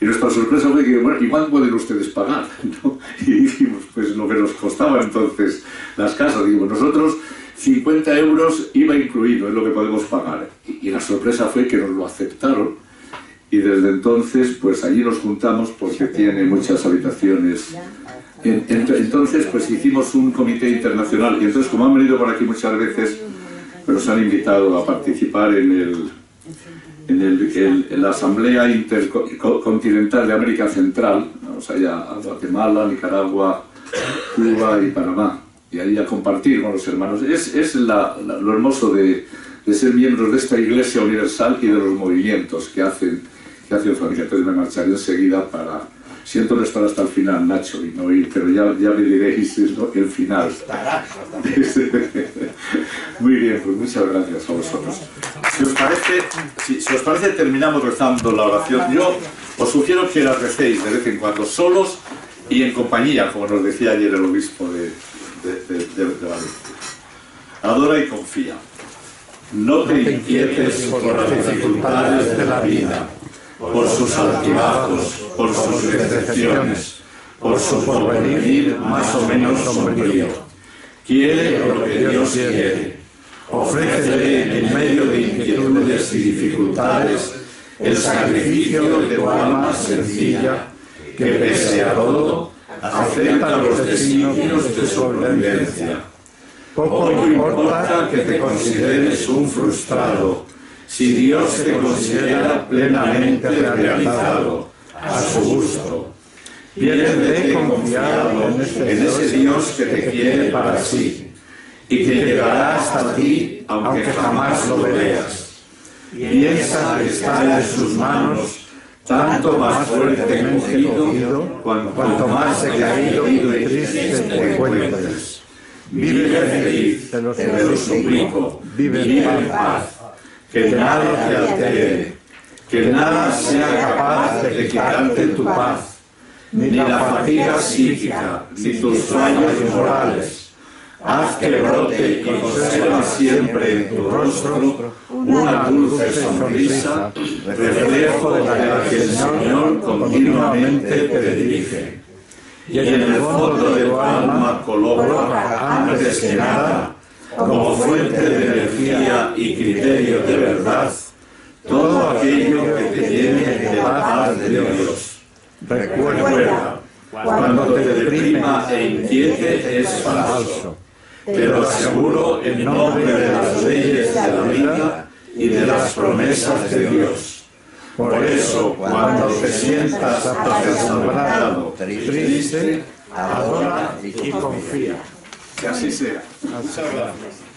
Y nuestra sorpresa fue que, bueno, ¿y cuánto pueden ustedes pagar? ¿No? Y dijimos, pues lo que nos costaba entonces las casas. Digo, nosotros 50 euros IVA incluido es lo que podemos pagar. Y la sorpresa fue que nos lo aceptaron. Y desde entonces, pues allí nos juntamos porque tiene muchas habitaciones. Entonces, pues hicimos un comité internacional. Y entonces, como han venido por aquí muchas veces, pues nos han invitado a participar en la Asamblea Intercontinental de América Central, o sea, ya Guatemala, Nicaragua, Cuba y Panamá, y ahí a compartir con los hermanos. Es lo hermoso de ser miembros de esta Iglesia Universal y de los movimientos que hacen familia. Entonces me marcharé enseguida para... Siento no estar hasta el final, Nacho, y no ir, pero ya me diréis el final. Muy bien, pues muchas gracias a vosotros. Si os parece, terminamos rezando la oración. Yo os sugiero que la recéis de vez en cuando, solos y en compañía, como nos decía ayer el obispo de Valencia. Adora y confía. No te inquietes por las dificultades de la vida, por sus altibajos, por sus decepciones, por su porvenir más o menos sombrío. Quiere lo que Dios quiere. Ofrécele en medio de inquietudes y dificultades el sacrificio de tu alma sencilla, que pese a todo, acepta los designios de su providencia. Poco importa que te consideres un frustrado, si Dios te considera plenamente realizado, a su gusto. Piérdete confiado en ese Dios que te quiere para sí, y que llegará hasta ti aunque jamás lo veas. Piensa que está en sus manos tanto más fuertemente cogido, cuanto más decaído y triste te encuentres. Vive feliz, te lo suplico, vive en paz, que nadie te altere, que nada sea capaz de quitarte tu paz, ni la fatiga psíquica, ni tus sueños morales. Haz que brote y conserva siempre en tu rostro una dulce sonrisa, reflejo de la que el Señor continuamente te dirige. Y en el fondo de tu alma coloca, antes que nada, como fuente de energía y criterio de verdad, todo aquello que te llene de la paz de Dios. Recuerda, cuando te deprima e inquiete es falso. Te lo aseguro en nombre de las leyes de la vida y de las promesas de Dios. Por eso, cuando te sientas apesadumbrado, triste, adora y confía. Que así sea. Muchas gracias.